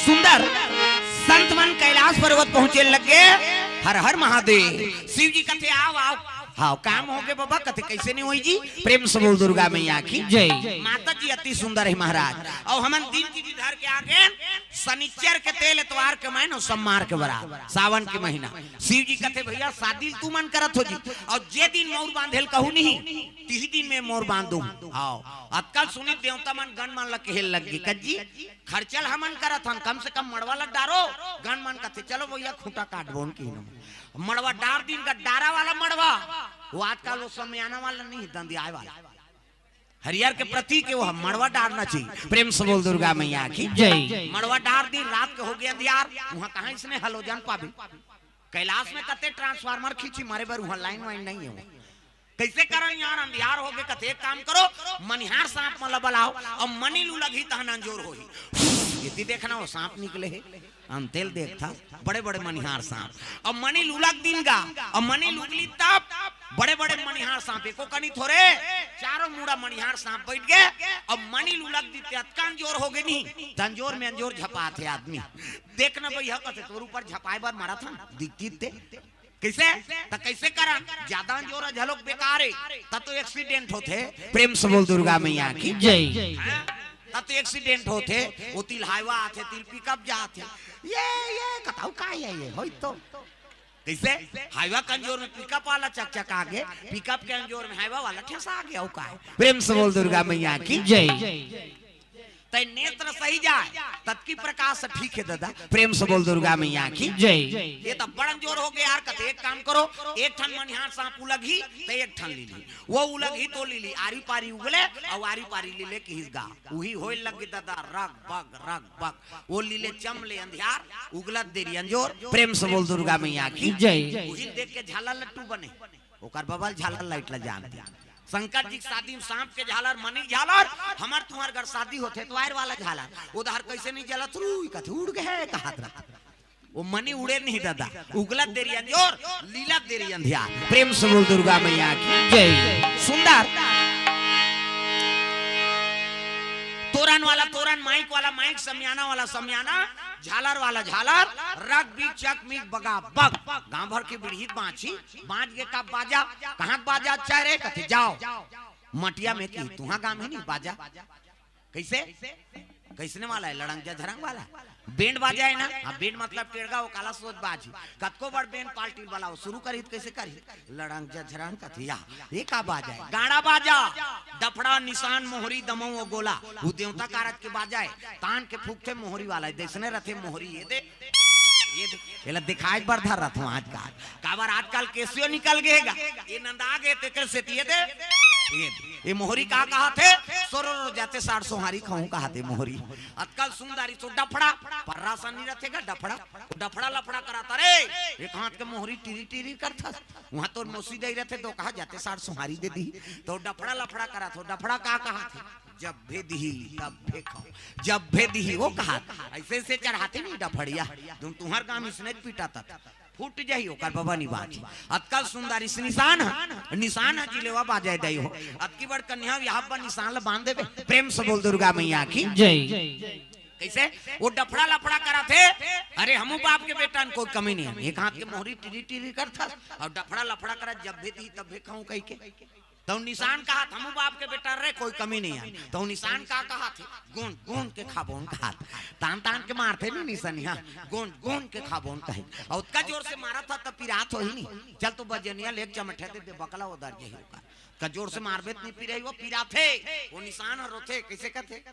सुंदर संत मन कैलाश पर्वत पहुंचे लगे। हर हर महादेव। शिव जी कहते आओ आओ हाँ काम हो गए बाबा। कहते कैसे नहीं हुई जी? प्रेम से बोल दुर्गा मैया की जय। माता जी अति सुंदर है महाराज। और हम दिन की धर के आगे शनिचर के तेल एतवार के महीना सोमवार के बराबर सावन के महीना शिव जी कहते भैया शादी तू मन करत हो जी। और जे दिन मोर बांधेल कहू नहीं तीही दिन में मोर बांधू। आओ अतकल सुनी देवता मन गण मन लग हेल लग गई कज्जी खर्चल हमन करत हन कम से कम मड़वा लग डारो। गण मन कहते चलो भैया खूंटा काट बोन की मड़वा डार दिन का डारा वाला मड़वा वो आजकल वो समयाना वाला नहीं दंदियाए वाला हरियर के प्रतीक है वो मड़वा डारना चाहिए। प्रेम से बोल दुर्गा मैया की जय। मड़वा डार दिन रात के हो गया अंधियार वहां कहां इसने हलोजन पाबी कैलाश में कते ट्रांसफार्मर खींची मारे बार वहां लाइन वाइन नहीं है कैसे करो यार अंधियार हो गए। कते एक काम करो मनिहार सांप मला बलाओ और मनी लू लगी तहन अंजोर होही ये देखना वो सांप निकले है हम तेल देखता बड़े बड़े मनिहार सांप और मनी लुलक दिन का और मनी लुगली तब बड़े बड़े मनिहार सांप एको कनी थोड़े चारों मुड़ा मनिहार सांप बैठ गए और मनी लुलक दी तंजोर हो गई नहीं तंजोर में अंजोर झपा थे आदमी देखना भैया कहते तोर ऊपर झपाए बार मारा था दिखती थे कैसे तो कैसे करा ज्यादा जोर झलोक बेकार है तब तो एक्सीडेंट होते। प्रेम से बोल दुर्गा मैया की जय। तब तो एक्सीडेंट होते वो तिल हाईवा आते तिल पिकअप जाते ये कताऊ का है ये होई तो कैसे हाईवा कंजोर में पिकअप वाला चक आगे पिकअप के अंजोर में हाईवा वाला ठेसा आ गया वो का है। प्रेम से बोल दुर्गा मैया की जय। नेत्र सही जाए तत्की प्रकाश से ठीक है दादा। प्रेम से बोल दुर्गा मैया की जय। ये तो बड़ा जोर हो गया यार। कहते एक काम करो एक ठन मनिहार सांप उलगी तो एक ठन ली वो उलगी तो ली आरी पारी उगले और आरी पारी लीले की हिसगा वही होए लगी दादा रग बग वो लीले चमले अंधियार उगलत देरी अंजोर। प्रेम से बोल दुर्गा मैया की जय। वही देख के झालर लट्टू बने ओकर बबल झालर लाइट ला जान दिया। शंकर जी शादी में सांप के झालर मनी झालर हमार तुम्हार घर शादी होते तो वायर वाला झालर उधर कैसे नहीं जलत रूई कथे उड़ गए कहा वो मनी उड़े नहीं दादा उगलत देरी अंजोर लीलत देरी अंधियार। प्रेम से बोल दुर्गा मैया की जय। सुंदर तोरण वाला तोरण माइक वाला माइक समयाना वाला समयाना झालर वाला झालर रग भी चक मिक बगा बग गांव भर की बिड़हित बांची बांच के का बाजा कहां बाजा अच्छा रे कथे जाओ मटिया में की तुहा गांव में नहीं बाजा कैसे कैसने वाला है लड़ंग झरंग वाला बैंड बाजा है ना हाँ बैंड मतलब टेड़गा वो काला सोच बाजी कतको बड़ बैंड पार्टी वाला वो शुरू करी कैसे करी लड़ंग झरंग कथिया ये का बाजा है गाड़ा बाजा डफड़ा निशान मोहरी दमो वो गोला वो देवता कारक के बाजा है तान के फूकते मोहरी वाला है देखने रथे मोहरी ये दे ये दिखाई बार धर रहा था आज का बार आजकल केसियो निकल गएगा ये नंदा गए ते से दे ये मोहरी कहा थे सोरो जाते 60 सोहारी खाऊं कहा थे मोहरी अतकल सुंदरी तो डफड़ा पर्रासा नहीं रखेगा डफड़ा लफड़ा कराता रे एक हाथ के मोहरी टीरी टीरी करता वहां तो मोसी दे रहे थे तो कहा जाते 60 सोहारी दे दी तो डफड़ा लफड़ा करा तो डफड़ा कहा थे जब भेदी तब फेंको जब भेदी वो कहा ऐसे से चढ़ाते नहीं डफड़िया तुम तुम्हार काम इसने पीटाता था फूट जाई ओकर बाबा नी बाजी अतकल सुंदरी से निशान है जिलेवा बाजाय दई हो अतकी बड़ कन्या यहां पर निशान ल बांध देबे। प्रेम से बोल दुर्गा मैया की जय। कैसे वो डफड़ा लफड़ा करा थे अरे हमू बाप के बेटा ने कोई कमी नहीं है एक हाथ के मोहरी टीरी टीरी करता और डफड़ा लफड़ा करा जब भी दी तब भी खाऊं कह के तो निशान कहा हमू बाप के बेटा रे कोई कमी नहीं है तो निशान का कहा थे गोंद के खाबोन कहा तान तान के मारते नहीं निशान यहाँ गोंद के खाबोन कहे और उसका जोर से मारा था तब पिरात हो ही नहीं चल तो बजनिया लेक चमठे दे बकला उधर जे का जोर से मारबे नहीं पिराई वो पिरा थे वो निशान और रोथे कैसे कहते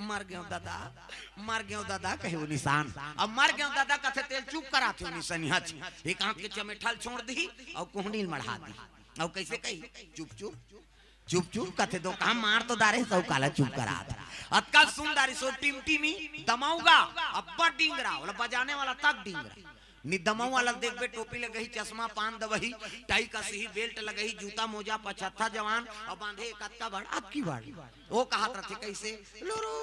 मर गयो दादा कहे वो निशान अब मर गयो दादा कहते तेल चुप करा थे निशान यहाँ एक आंख के चमेठल छोड़ दी और कोहनी मढ़ा दी और कैसे कही चुप चुप कहते दो कहा मार तो दारे सब काला चुप करा था अतकल सुंदरी सो टिमटिमी दमाऊगा अब्बा डिंगरा बोला बजाने वाला तक डिंगरा निदमऊ वाला देखबे टोपी लगही चश्मा पान दवही टाई कसही बेल्ट लगही जूता मोजा पछत्ता जवान और बांधे कत्ता बड़ आपकी बाड़ वो कहत रथे कैसे लोरो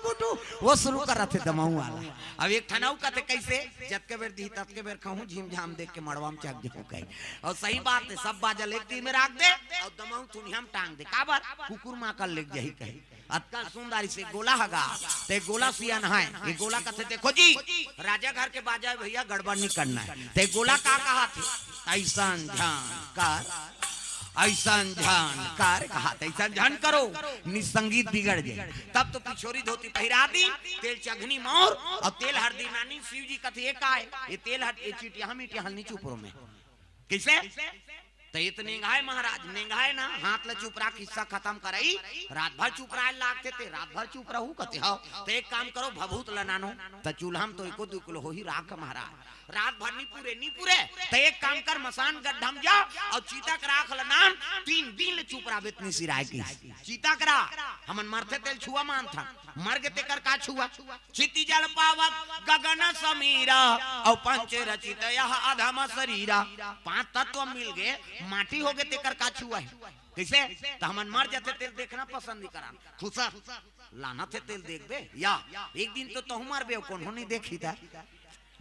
बुटू वो शुरू कर रथे दमऊ वाला। अब एक ठनाऊ कहते कैसे जत के बेर दी तत के बेर कहूं झीम झाम देख के मड़वा में चक जाऊं कहीं। और सही बात है सब बाजल एक दी में रख दे और दमऊ तुनिया में टांग दे काबर कुकुर मां का लेग जही कहीं अत्ता सुंदरी से गोला हगा ते गोला सिया नहाए ये गोला कहते देखो जी राजा घर के बाजा भैया गड़बड़ नहीं करना है ते गोला का कहा थे ऐसा ध्यान कार कहा ऐसा ध्यान करो निसंगीत बिगड़ जाए। तब तो पिछोरी धोती पहिरा दी तेल चघनी मोर और तेल हरदी नानी शिव जी कथे एक आए ये तेल हर चिटिया मीटिया हलनी चुपरो में कैसे तो इतने नेंगाए महाराज नेंगाए ना हाथ ल चुप रहा किस्सा खत्म कराई रात भर चुप रहा लागते थे रात भर चुप रहू कहते हो तो एक काम करो भभूत लनानो तो चूल्हा में तो एको दो किलो हो ही राख महाराज रात भर नहीं पूरे तो एक काम कर मसान गड्ढम जा और चीता करा खलनान 3 दिन चुप रहा इतनी सिराय की चीता करा हमन मरते तेल छुआ मान था मर गए तेकर का छुआ चिति जल पावक गगन समीरा और पंच रचित यह अधम शरीरा 5 तत्व मिल गए माटी हो गए तेकर का छुआ है कैसे तो हमन मर जाते तेल देखना पसंद नहीं करा खुशा लाना थे तेल देख बे या एक दिन तो तुम मर बे कौन नहीं देखी था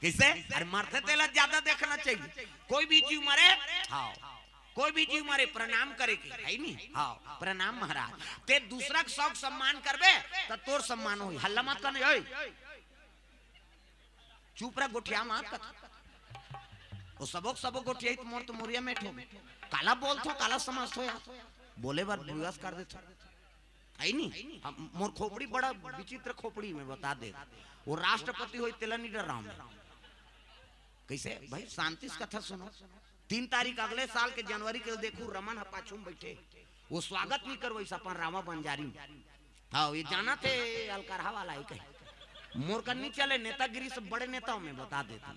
कैसे अरे मरते तेल ज्यादा देखना चाहिए कोई भी जीव मरे हाँ कोई भी जीव मरे प्रणाम करे के है नहीं हाँ प्रणाम महाराज ते दूसरा का शौक सम्मान करबे तो तोर सम्मान होई हल्ला मत करने होई चुप रह गोठिया मत कर वो सबक गोठिया तो मोर तो मोरिया में ठो काला बोल थो काला समझ थो यार बोले बार विवास कर दे थो है नहीं मोर खोपड़ी बड़ा विचित्र खोपड़ी में बता दे वो राष्ट्रपति होई तेला नहीं डर रहा हूं कैसे भाई शांति से कथा सुनो 3 तारीख अगले साल के जनवरी के देखू रमन पाछू बैठे वो स्वागत नहीं करो ऐसा अपन रामा बंजारी हाँ ये जाना थे अलकारहा वाला ही कहे मोर करनी चले नेतागिरी से बड़े नेताओं में बता देता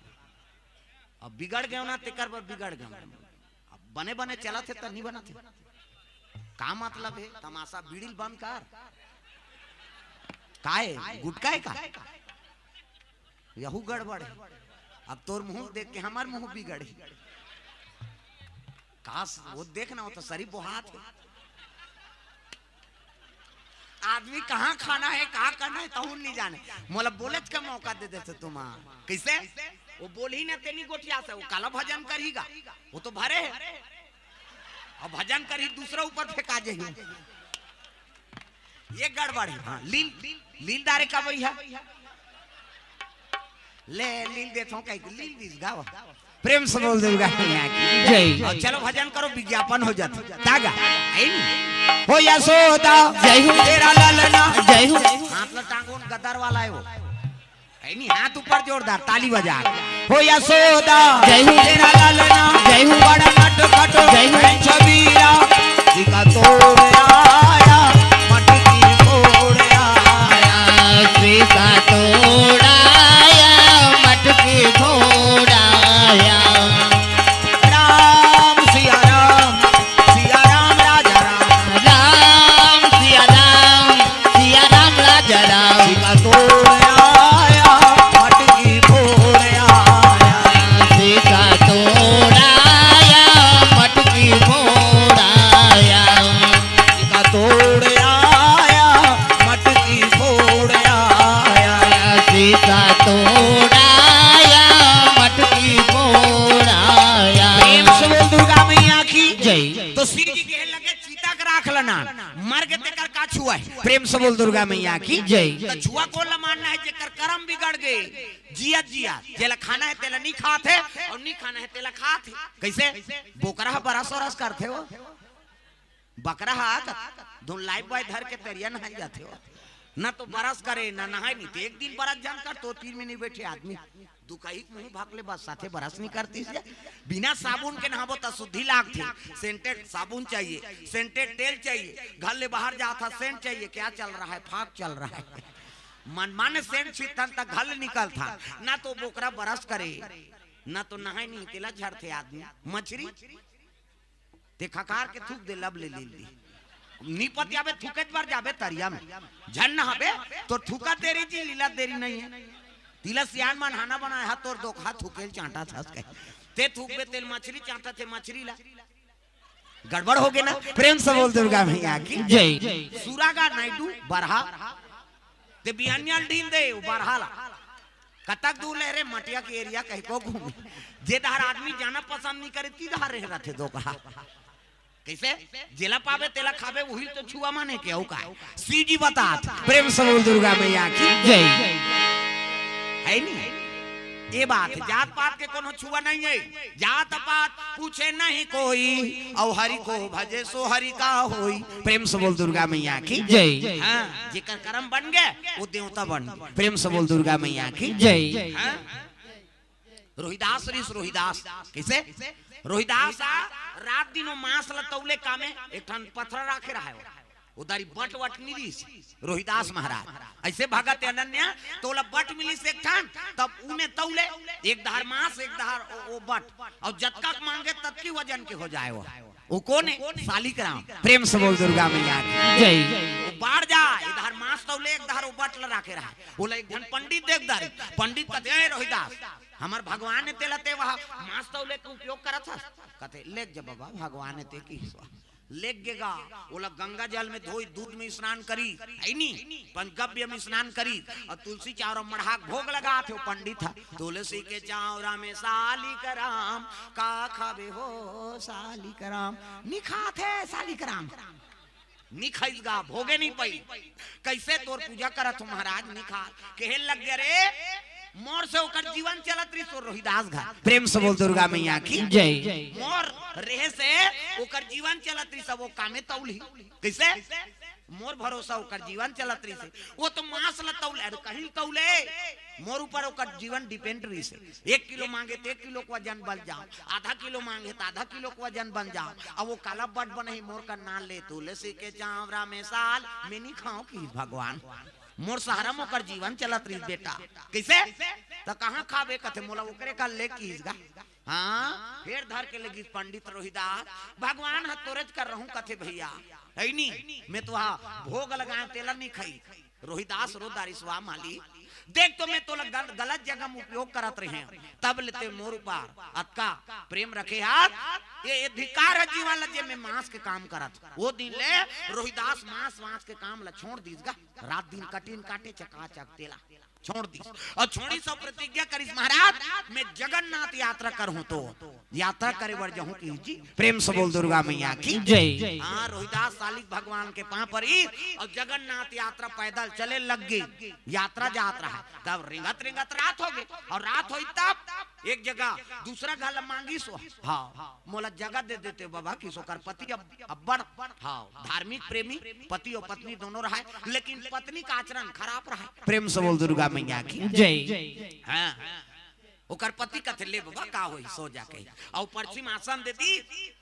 अब बिगड़ गए ना तेकर पर बिगड़ गए अब बने बने चला थे तो नहीं बना थे का मतलब है तमाशा बीड़ी बंद कर काए गुटका है का यहू गड़बड़ है अब तोर मुंह देख के हमार मुंह बिगड़े काश वो देखना हो तो सरी बोहात है आदमी कहाँ खाना है कहाँ करना है तो नहीं जाने मोला बोले का मौका दे देते तुम कैसे वो बोल ही ना तेनी गोठिया से वो काला भजन करेगा वो तो भरे है और भजन करी दूसरा ऊपर फेंका जाइए ये गड़बड़ है हाँ लील दारे का भैया ले लील देता हूँ कहीं लील दिस गाओ प्रेम से बोल देगा जय और चलो भजन करो विज्ञापन हो जाता तागा हो यशोदा जय हो तेरा ललना जय हो हाथ ल टांगो गदर वाला है वो है नहीं हाथ ऊपर जोरदार ताली बजा हो यशोदा जय हो तेरा ललना जय हो बड़ा नट खट जय हो छबीरा जिका तोड़ आया मटकी फोड़ आया जिका तोड़ मटकी घोड़ाया राम सिया राम राजा राम सिया राम राजा राम जिका तोड़ आया मटकी फोड़ आया जिका तोड़ आया मटकी फोड़ आया जिका तोड़ आया मटकी फोड़ आया जिका तोड़ तो श्री जी कहे लगे चीता का राख लना मर के तेकर का छुआ है प्रेम से बोल दुर्गा मैया की जय तो छुआ को ला मानना है जेकर कर्म बिगड़ गए जिया जेला खाना है तेला नहीं खाते और नहीं खाना है तेला खाते कैसे बोकरा बरस वरस करते हो बकरा हाथ धुन लाइफ बॉय धर के तेरिया नहा जाते हो ना तो बरस करे ना नहाए नहीं तो एक दिन बरस जानकर तो 3 में नहीं बैठे आदमी दुकाई मुंह भागले बस साथे बरस नहीं करती है बिना साबुन के नहाबो तो शुद्धि लागती सेंटेड साबुन चाहिए सेंटेड तेल चाहिए घर ले बाहर जाता सेंट चाहिए क्या चल रहा है फाक चल रहा है मनमाने सेंट छिटन तक घर निकल था ना तो बोकरा बरस करे ना तो नहाए नहीं तेला झड़ते आदमी मछली ते खकार के थूक दे लब ले ली नीपत आवे थूके बार जाबे तरिया में झन नहाबे तो थूका तेरी जी लीला तेरी नहीं है तिला सियान मन हाना बनाया हाथ और दो हाथ थूकेल चांटा था ते थूक पे तेल मछली चांटा थे मछली ला गड़बड़ हो गया ना। प्रेम से बोल दुर्गा मैया की जय। सुरागा नायडू बरहा ते बियानियाल ढील दे बरहाला कतक दूर ले रे मटिया के एरिया कहीं को घूम जे धार आदमी जाना पसंद नहीं करे ती धार रह रहे दो कहा कैसे जेला पावे तेला खावे वही तो छुआ माने के औ का सी जी बता। प्रेम से बोल दुर्गा मैया की जय। है नहीं ये बात जात पात के कोनो छुआ नहीं है। जात पात पूछे नहीं कोई और हरि को भजे सो हरि का होई। प्रेम से बोल दुर्गा मैया की जय। हाँ जेकर कर्म बन गए वो देवता बन गए। प्रेम से बोल दुर्गा मैया की जय। रोहिदास ऋष रोहिदास कैसे रोहिदास रात दिनों मांस लतौले कामे एक ठन पत्थर राखे रहा है उदारी बट वट मिली रोहिदास महाराज ऐसे भगत अनन्या तोला बट मिली से एक ठन तब उमे तौले एक धार मांस एक धार वो बट और जतका मांगे तब की वजन के हो जाए वो कौन है शालिग्राम। प्रेम से बोल दुर्गा मैया जय। वो बाढ़ जा इधर मांस तौले एक धार वो बट ला राखे रहा बोला एक जन पंडित देख दारी पंडित कहते रोहिदास हमार भगवान ने तेलते वहां मांस तौले का उपयोग करा था कहते लेक जा बाबा भगवान ने ते की लेक गेगा बोला गंगा जल में धोई दूध में स्नान करी है नी पंचगव्य में स्नान करी और तुलसी चावरा मढ़ाक भोग लगा थे पंडित था तुलसी के चावरा में शालिग्राम का खावे हो शालिग्राम निखा थे शालिग्राम निखाइगा भोगे नहीं पाई कैसे तोर पूजा करत महाराज निखा कहे लग गए रे मोर से ओकर जीवन चलत रही तो रोहिदास घाट। प्रेम से बोल दुर्गा मैया की जय। मोर रहे से ओकर जीवन चलत रही सब वो कामे तौली कैसे मोर भरोसा ओकर जीवन चलत रही से वो तो मांस ल तौले कहीं तौले मोर ऊपर ओकर जीवन डिपेंड रही से 1 किलो मांगे तो 1 किलो का वजन बन जाओ आधा किलो मांगे तो आधा किलो का वजन बन जाओ अब वो काला बट बने मोर का नाम ले तुलसी के चावरा में साल में नहीं खाओ की भगवान मोर सहारा मोकर जीवन चलत रही बेटा कैसे तो कहाँ खावे कथे मोला ओकरे का ले कीसगा। हाँ फिर धर के लगी पंडित रोहिदास भगवान हा तोरज कर रहूं कथे भैया है नी मैं तो भोग लगाए तेला नहीं खाई रोहिदास रो दारी स्वा माली देख तो मैं तो गलत जगह में उपयोग करत रहे हैं तब लेते मोर ऊपर अतका प्रेम रखे हाथ ये अधिकार है जीवन लजे में मांस के काम करत वो दिन ले रोहिदास मांस के काम ला छोड़ दीसगा रात दिन कटिन काटे चकाचक तेला छोड़ दी और छोड़ी सब प्रतिज्ञा करिस महाराज मैं जगन्नाथ यात्रा करूं तो यात्रा करे बर जाऊं की जी। प्रेम से बोल दुर्गा मैया की जय। हाँ रोहिदास शालिक भगवान के पांव पर ही और जगन्नाथ यात्रा पैदल चले लग गई यात्रा जात रहा तब रिंगत रिंगत रात हो गई और रात हुई तब एक जगह दूसरा घर मांगी सो हाँ मोला जगह दे देते बाबा की सोकर पति अब बड़ हाँ धार्मिक प्रेमी पति और पत्नी दोनों रहा लेकिन पत्नी का आचरण खराब रहा। प्रेम से बोल दुर्गा मैया की जय। हाँ ओकर पति कथे ले बाबा का होई सो जाके और पश्चिम आसन देती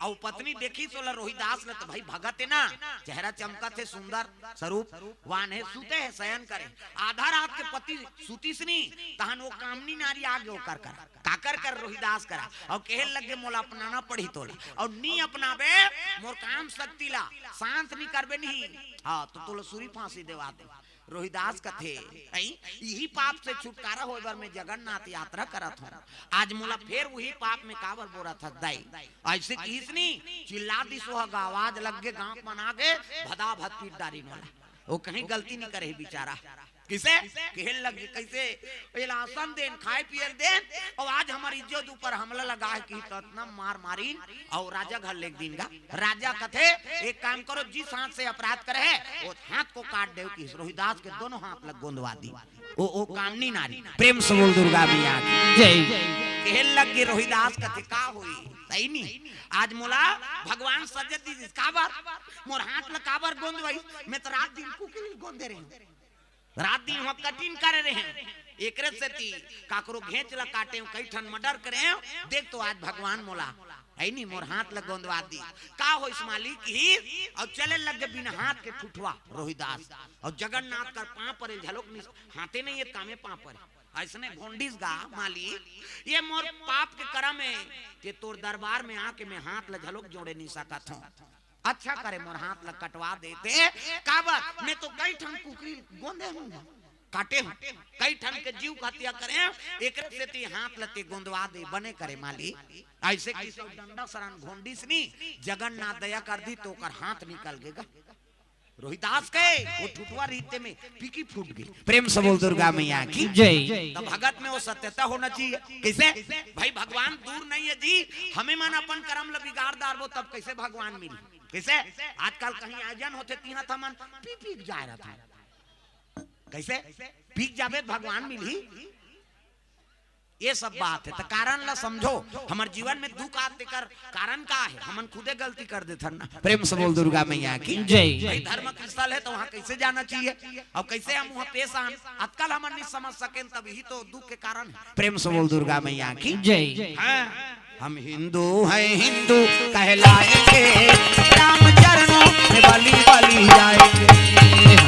और पत्नी देखी सोला रोहिदास ने तो भाई भगत है ना चेहरा चमकत है सुंदर स्वरूप वान है सुते है शयन करे आधा रात के पति सुती सनी तहन वो कामनी नारी आगे ओकर कर काकर कर रोहिदास करा और कहे लगे मोला अपनाना पड़ी तोला और नी अपनाबे मोर काम शक्ति ला शांत नहीं करबे नहीं हाँ तो तोला सूरी फांसी देवा दे। रोहिदास कथे यही पाप से छुटकारा होए बर मैं जगन्नाथ यात्रा करत हूं आज मोला फिर वही पाप में काबर बोरा था दाई ऐसे किसनी चिल्ला दी सोहगा आवाज लग गए गांव बना के भदा भत पीट डारी वाला वो कहीं गलती नहीं करे बेचारा किसे कहल लग कैसे आसन देन खाए पियल देन और आज हमारी इज्जत ऊपर हमला लगा है कि इतना मार मारी और राजा घर ले दिन गा राजा कथे एक काम करो जिस हाथ से अपराध करे है वो हाथ को काट दे कि रोहिदास के दोनों हाथ लग गोंदवा दी वो कामनी नारी। प्रेम से बोल दुर्गा मैया जय। कहल लग गए रोहिदास कथे का हुई सही नहीं आज मोला भगवान सजत दी काबर मोर हाथ ल काबर गोंदवाई मैं तो रात दिन कुकिल गोंदे रही रात दिन हम कठिन करे रहे एक से ती काकरो घेच ला काटे कई ठन मर्डर करे देख तो आज भगवान मोला है नहीं मोर हाथ लग गोंदवा दी का हो इस मालिक ही और चले लग बिना हाथ के ठुठवा रोहिदास और जगन्नाथ का पांव पर झलक हाथे नहीं ये कामे पांव पर ऐसने घोंडिस गा मालिक ये मोर पाप के करम है कि तोर दरबार में आके मैं हाथ ल झलक जोड़े नहीं सकत हूं अच्छा करे मोर हाथ ल कटवा देते काबर मैं तो कई ठन कुकरी गोंदे हूं काटे हूँ कई ठन के जीव का हत्या करे एक से ती हाथ लते गोंदवा दे बने करे माली ऐसे किसी डंडा सरान घोंडी सनी जगन्नाथ दया कर दी तो कर हाथ निकल गएगा रोहिदास के वो ठुटवा रीते में पीकी फूट गई। प्रेम से बोल दुर्गा मैया की जय। तो भगत में वो सत्यता होना चाहिए। कैसे भाई भगवान दूर नहीं है जी, हमें मन अपन कर्म ल बिगाड़दार वो तब कैसे भगवान मिली। कैसे आजकल कहीं आयोजन होते तीना था मन पीक जा रहा था, कैसे पीक जावे भगवान मिली। ये सब बात है तो कारण ला समझो हमारे जीवन में दुख आते कर कारण का है हमन खुदे गलती कर देते ना। प्रेम से बोल दुर्गा मैया की जय। भाई धर्म के स्थल है तो वहाँ कैसे जाना चाहिए और कैसे हम वहाँ पेश आए आजकल हम नहीं समझ सके तभी तो दुख के कारण है। प्रेम से बोल दुर्गा मैया की जय। हम हिंदू हैं हिंदू कहलाएंगे राम चरणों में बलि बलि जाएंगे।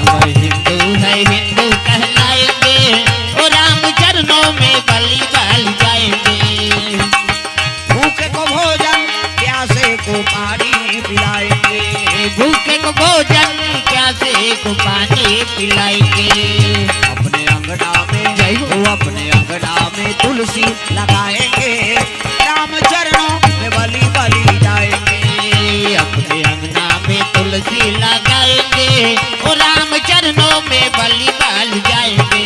हम हिंदू हैं हिंदू कहलाएंगे और राम चरणों में बलि बलि जाएंगे। भूखे को भोजन प्यासे को पानी पिलाएंगे, भूखे को भोजन प्यासे को पानी पिलाएंगे। अपने अंगना में जय हो अपने अंगना में तुलसी लगाएंगे राम चरणों में बलि बलि जाएंगे। अपने अंगना में तुलसी लगाएंगे और राम चरणों में बलि बलि जाएंगे।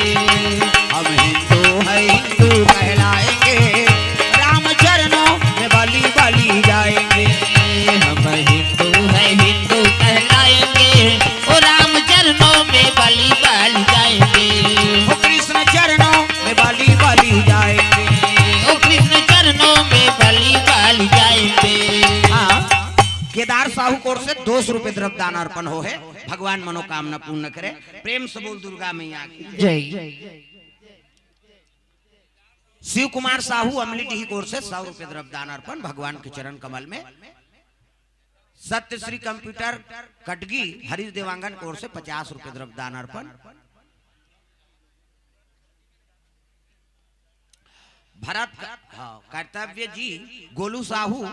हम हिंदू हैं हिंदू कहलाएंगे राम चरणों में बलि बलि जाएंगे। हम हिंदू हैं हिंदू कहलाएंगे और राम चरणों में बलि बलि जाएंगे। ओ कृष्ण चरणों में बलि बलि जाएंगे, ओ कृष्ण चरणों में बलि बलि जाएंगे। हाँ केदार साहू कोर से 200 रुपए द्रव्य दान अर्पण हो है भगवान मनोकामना पूर्ण करे। प्रेम से बोल दुर्गा मैया की जय। शिव कुमार साहू अमलीडीही कोर से 100 रुपए द्रव्य दान अर्पण भगवान के चरण कमल में। सत्य श्री कंप्यूटर कटगी हरीश देवांगन कोर से 50 रुपए द्रव्य दान अर्पण। भरत कर्तव्य जी गोलू साहू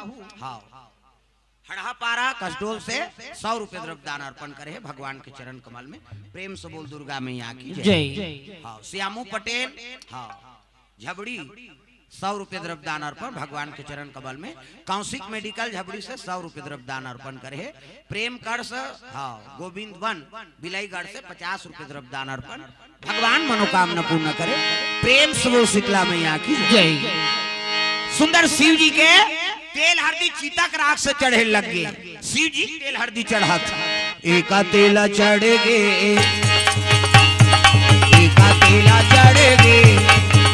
हड़हापारा कसडोल से 100 रुपए द्रव्य दान अर्पण करे भगवान के चरण कमल में। प्रेम से बोल दुर्गा मैया की जय। हाँ श्यामू पटेल झबड़ी 100 रुपए द्रव्य दान अर्पण भगवान के चरण कमल में। कौशिक मेडिकल झबड़ी से 100 रुपए द्रव्य दान अर्पण करे। प्रेम कर से गोविंद वन बिलाईगढ़ से 50 रुपए द्रव्य दान अर्पण भगवान मनोकामना पूर्ण करे। प्रेम से बोल शीतला मैया की जय। सुंदर शिव जी के तेल हरदी चीता के राख से चढ़े लग गए। शिव जी तेल हरदी चढ़ा था एका तेला चढ़ गे एका तेला चढ़ गे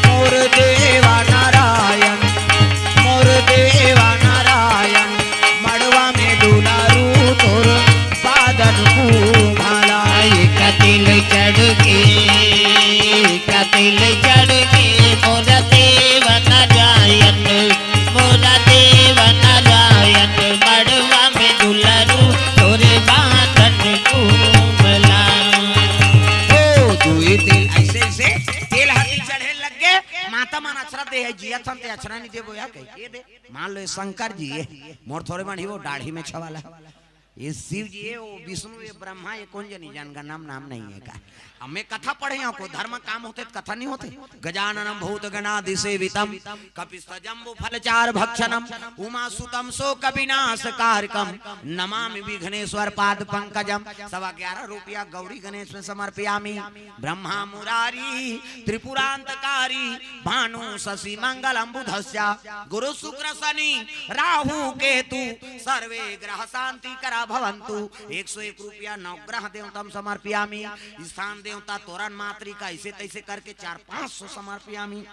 मोर देवा नारायण मोर देवा नारायण मड़वा में दुलारू तोर बादन को भाला। एका तेल चढ़ के एका तेल चढ़ के मोर देव नारायण मोर देव नारायण मड़वा में दुलारू तोरे बादन को भला। ओ दुई तेल ऐसे ऐसे तेल हरदी चढ़े लग गए। माता मान अक्षरा दे है जिया थन ते अक्षरा नहीं देबो या कह दे मान लो शंकर जी है मोर थोड़े मन ही वो दाढ़ी में छवाला ये शिव जी है वो विष्णु ये ब्रह्मा ये कौन जनी जान का नाम नाम नहीं है का। हमें कथा पढ़े यहाँ को धर्म काम होते तो कथा नहीं होते। गजाननम भूत गणादि सेवितम कपिस्तजम्बु फलचार भक्षणम उमा सुतम शोक विनाश कारकम नमामि विघ्नेश्वर पाद पंकजम। 11.25 रुपया गौरी गणेश में समर्पयामि। ब्रह्मा मुरारी त्रिपुरांतकारी भानु शशि मंगलम बुधस्या गुरु शुक्र शनि राहु केतु सर्वे ग्रह शांति करा भवन्तु। 101 रुपया नवग्रह देवतम समर्पयामि। स्थान देवता तोरण मातृका ऐसे तैसे करके 400-500 समर्पयामि।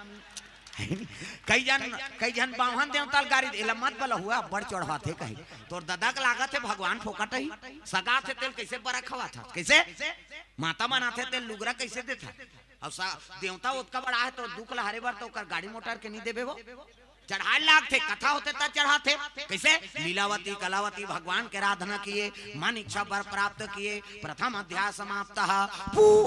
कई जन बाहन देवता गाड़ी एला मत बल हुआ बड़ चढ़वा थे कहीं तोर दादा का लागत है भगवान फोकट ही सगा थे तेल कैसे बड़ा खवा था कैसे माता मना थे तेल लुगरा कैसे देता अब देवता उतना बड़ा है तो दुख लहरे बार तो गाड़ी मोटर के नहीं देवे वो चढ़ाए लाग थे कथा होते तब चढ़ाते कैसे लीलावती कलावती भगवान के आराधना किए मन इच्छा वर प्राप्त किए। प्रथम अध्याय समाप्त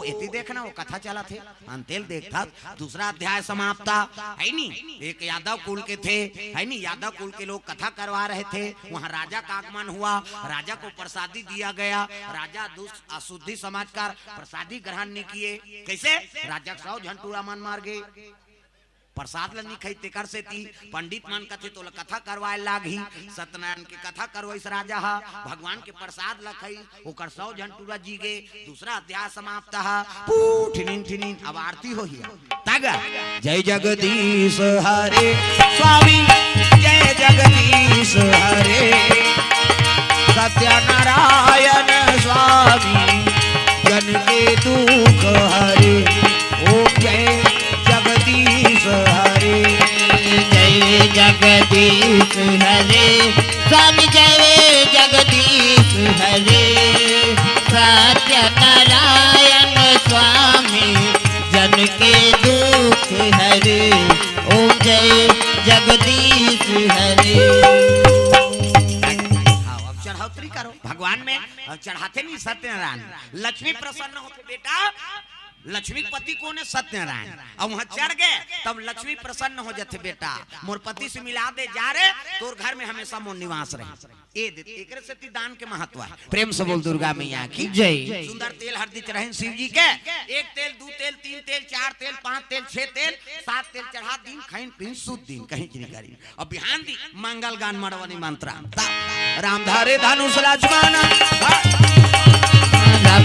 इति देखना वो कथा चला थे अंतेल देखता। दूसरा अध्याय समाप्त है नी एक यादव कुल के थे है नी यादव कुल के लोग कथा करवा रहे थे। वहाँ राजा का आगमन हुआ राजा को प्रसादी दिया गया। राजा दुष्ट अशुद्धि समाज का प्रसादी ग्रहण नहीं किए कैसे राजा साहब झंटूरा मान मार गए प्रसाद लनी खाई तेकर से ती पंडित मान कथे तो कथा करवाए लागी सत्यनारायण की कथा करवाइस राजा हा भगवान के प्रसाद लखाई ओकर सौ झंटूरा जी गे दूसरा अध्याय समाप्त हा ठिनिन ठिनिन अब आरती हो ही तागा जय जगदीश हरे स्वामी जय जगदीश हरे सत्यनारायण स्वामी जन के दुख हरे ओम जय जगदीश हरे जय जगदीश हरे स्वामी जय जगदीश हरे सत्यनारायण स्वामी जन के दुख हरे ओम जय जगदीश हरे। अब चढ़ौतरी करो भगवान में चढ़ाते नहीं सत्यनारायण लक्ष्मी प्रसन्न होते बेटा लक्ष्मी पति को ने सत्यनारायण अब वहां चढ़ गए तब लक्ष्मी प्रसन्न हो जाते बेटा मोर पति से मिला दे जा रे तोर घर में हमेशा मोर निवास रहे ए दे एकरे से दान के महत्व है प्रेम से बोल दुर्गा मैया की जय। सुंदर तेल हरदी चढ़ाइन शिव जी के एक तेल दो तेल तीन तेल चार तेल पांच तेल छह तेल सात तेल चढ़ा दिन खाइन पीन शुद्ध दिन कहीं नहीं करी और बिहान दी मंगल गान मड़वनी मंत्र राम धारे धनुष लक्ष्मण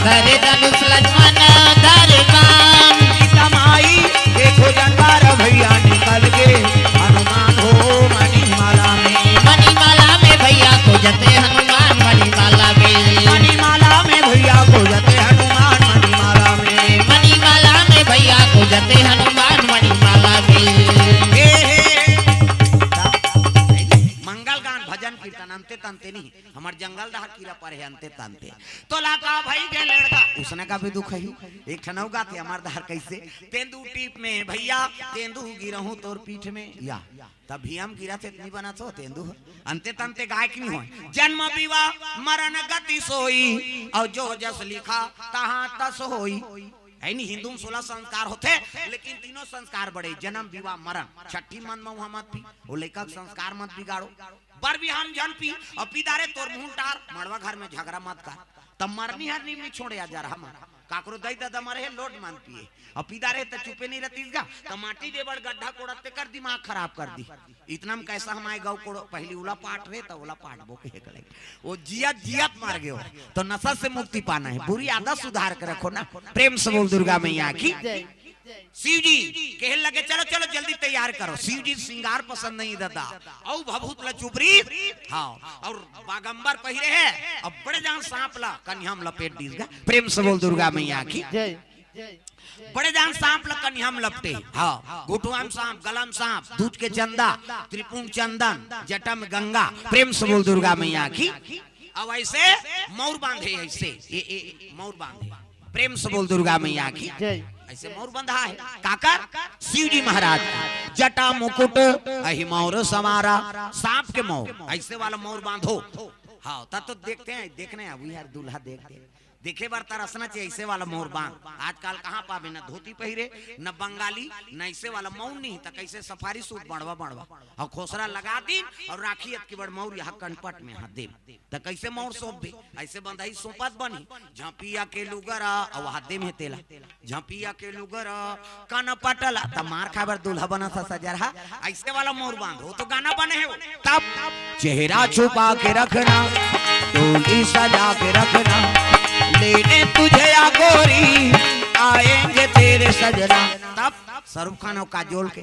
धरे धनुष लक्ष्मण धरे बाण सीता माई देखो जनवार भैया निकल गए हनुमान हो मणिमाला में भैया को जते हनुमान मणिमाला में भैया को जते हनुमान मणिमाला में भैया को जते हनुमान मणिमाला मंगल गान भजन कीर्तन अंते तंते नहीं हमार जंगल रहा कीड़ा पर है अंते तंते तो लाका भाई के लड़का उसने का भी दुख है एक ठनौ गाते हमार दहर कैसे तेंदू टीप में भैया तेंदू गिरहूं तोर पीठ में या तभी हम गिरा थे इतनी बना तो तेंदू अंते तंते गायक नहीं हो जन्म विवाह मरण गति सोई और जो जस लिखा तहां तस होई है नहीं हिंदू में 16 संस्कार होते लेकिन तीनों संस्कार बड़े जन्म विवाह मरण छठी मन में मत पी वो लेखक संस्कार मत बिगाड़ो बर भी हम जन पी और पीदारे तोर मुंह टार मड़वा घर में झगड़ा मत कर तब मरनी हर नीम छोड़े जा रहा हमारा काकरो दई दादा मरे लोड मान पिए और पीदारे तो चुपे नहीं रहती तो माटी देवड़ गड्ढा कोड़ते कर दिमाग खराब कर दी इतना में कैसा हमारे गाँव कोड़ो पहली उला पाट रहे तो उला पाट बो के वो जियत मार गए तो नशा से मुक्ति पाना है बुरी आदत सुधार कर रखो ना प्रेम से बोल दुर्गा मैया की शिव जी कह लगे चलो चलो जल्दी तैयार करो शिव जी श्रृंगार पसंद नहीं दादा औ भभूत लचुपरी हाँ और बागंबर पहिरे है अब बड़े जान सांप ला कन्हम लपेट दीजिएगा प्रेम से बोल दुर्गा मैया की बड़े जान सांप ला कन्हम लपटे हाँ घुटुआम सांप गलम सांप दूध के चंदा त्रिपुंग चंदन जटा में गंगा प्रेम से बोल दुर्गा मैया की अब ऐसे मोर बांधे ऐसे मोर बांधे प्रेम से बोल दुर्गा मैया की ऐसे मोर बंधा है काकर शिव जी महाराज जटा मुकुट अहि मोर समारा सांप के मोर ऐसे वाला मोर बांधो हाँ तब तो देखते हैं देखने अब यार दूल्हा देखते देखे बार तरसना चाहिए ऐसे वाला मोर बांध आजकल कहाँ पावे न धोती पहिरे न बंगाली न ऐसे वाला मौन नहीं तो कैसे सफारी सूट बढ़वा और खोसरा लगा दी और राखी की बड़ मौर यहाँ कनपट में हाथ दे तो कैसे मौर सौंप भी ऐसे बंधाई सोपत बनी झपिया के लुगर और हाथे में तेला झपिया के लुगर कन पटला तब मार खाबर दूल्हा बना था सजरहा ऐसे वाला मोर बांधो तो गाना बने है तब चेहरा छुपा के रखना टोली सजा के रखना लेने तुझे या गोरी आएंगे तेरे सजना तब शाहरुख खान और काजोल के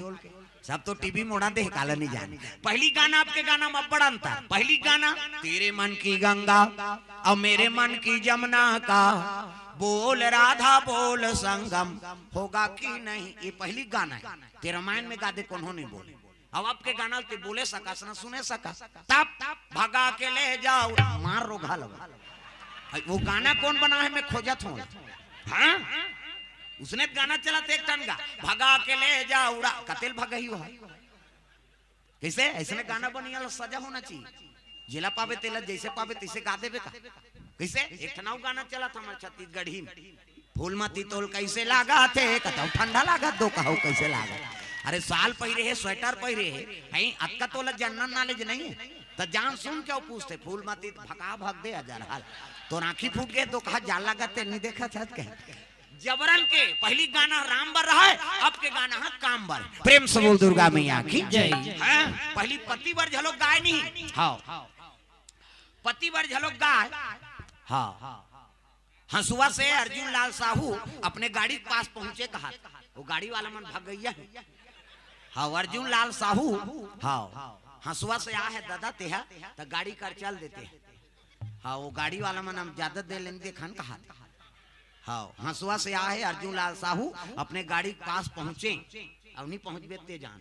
सब तो टीवी मोड़ा दे काला नहीं जाने पहली गाना आपके गाना में बड़ा अंतर पहली गाना तेरे मन की गंगा और मेरे मन की जमुना का बोल राधा बोल संगम होगा कि नहीं ये पहली गाना है तेरे रामायण में गादे कौन हो नहीं बोले अब आपके गाना ते बोले सका ना सुने सका तब भगा के ले जाओ मार रो घाल वो गाना कौन बना है मैं खोजत हूँ हाँ उसने गाना चला एक टन का भगा के ले जा उड़ा कतेल भगही हो कैसे ऐसे गाना बनिया सजा होना चाहिए जिला पावे तेला जैसे पावे तैसे गा देवे का कैसे एक ठनाऊ गाना चला था हमारे छत्तीसगढ़ी में फूलमती तोल कैसे लागा थे कताऊ ठंडा लागा दो कहो कैसे लागा अरे साल पहिरे है स्वेटर पहिरे है अक्का तोला जनरल नॉलेज नहीं है तो जान सुन क्यों पूछते फूलमती भगा भाग दे हजार हाल तो आंखी फूट गए तो कहा जान लगा ते नहीं देखा था जबरन के पहली गाना राम बर रहा है, अब के गाना है काम बर। प्रेम से बोल दुर्गा मैया की जय। पहली पति बर झलोक गाय नहीं, हाँ पति बर झलोक गाय। हाँ हंसुआ से अर्जुन लाल साहू अपने गाड़ी के पास पहुंचे, कहा वो गाड़ी वाला मन भाग गया। हाँ अर्जुन लाल साहू हाँ हंसुआ से आ है दादा तेहा तो गाड़ी कर चल देते। हाँ वो गाड़ी वाला मन हम ज्यादा दे लेंगे खान कहा। हाँ हंसुआ से आ है अर्जुन लाल साहू अपने गाड़ी के पास पहुंचे, अब नहीं पहुंच बेते जान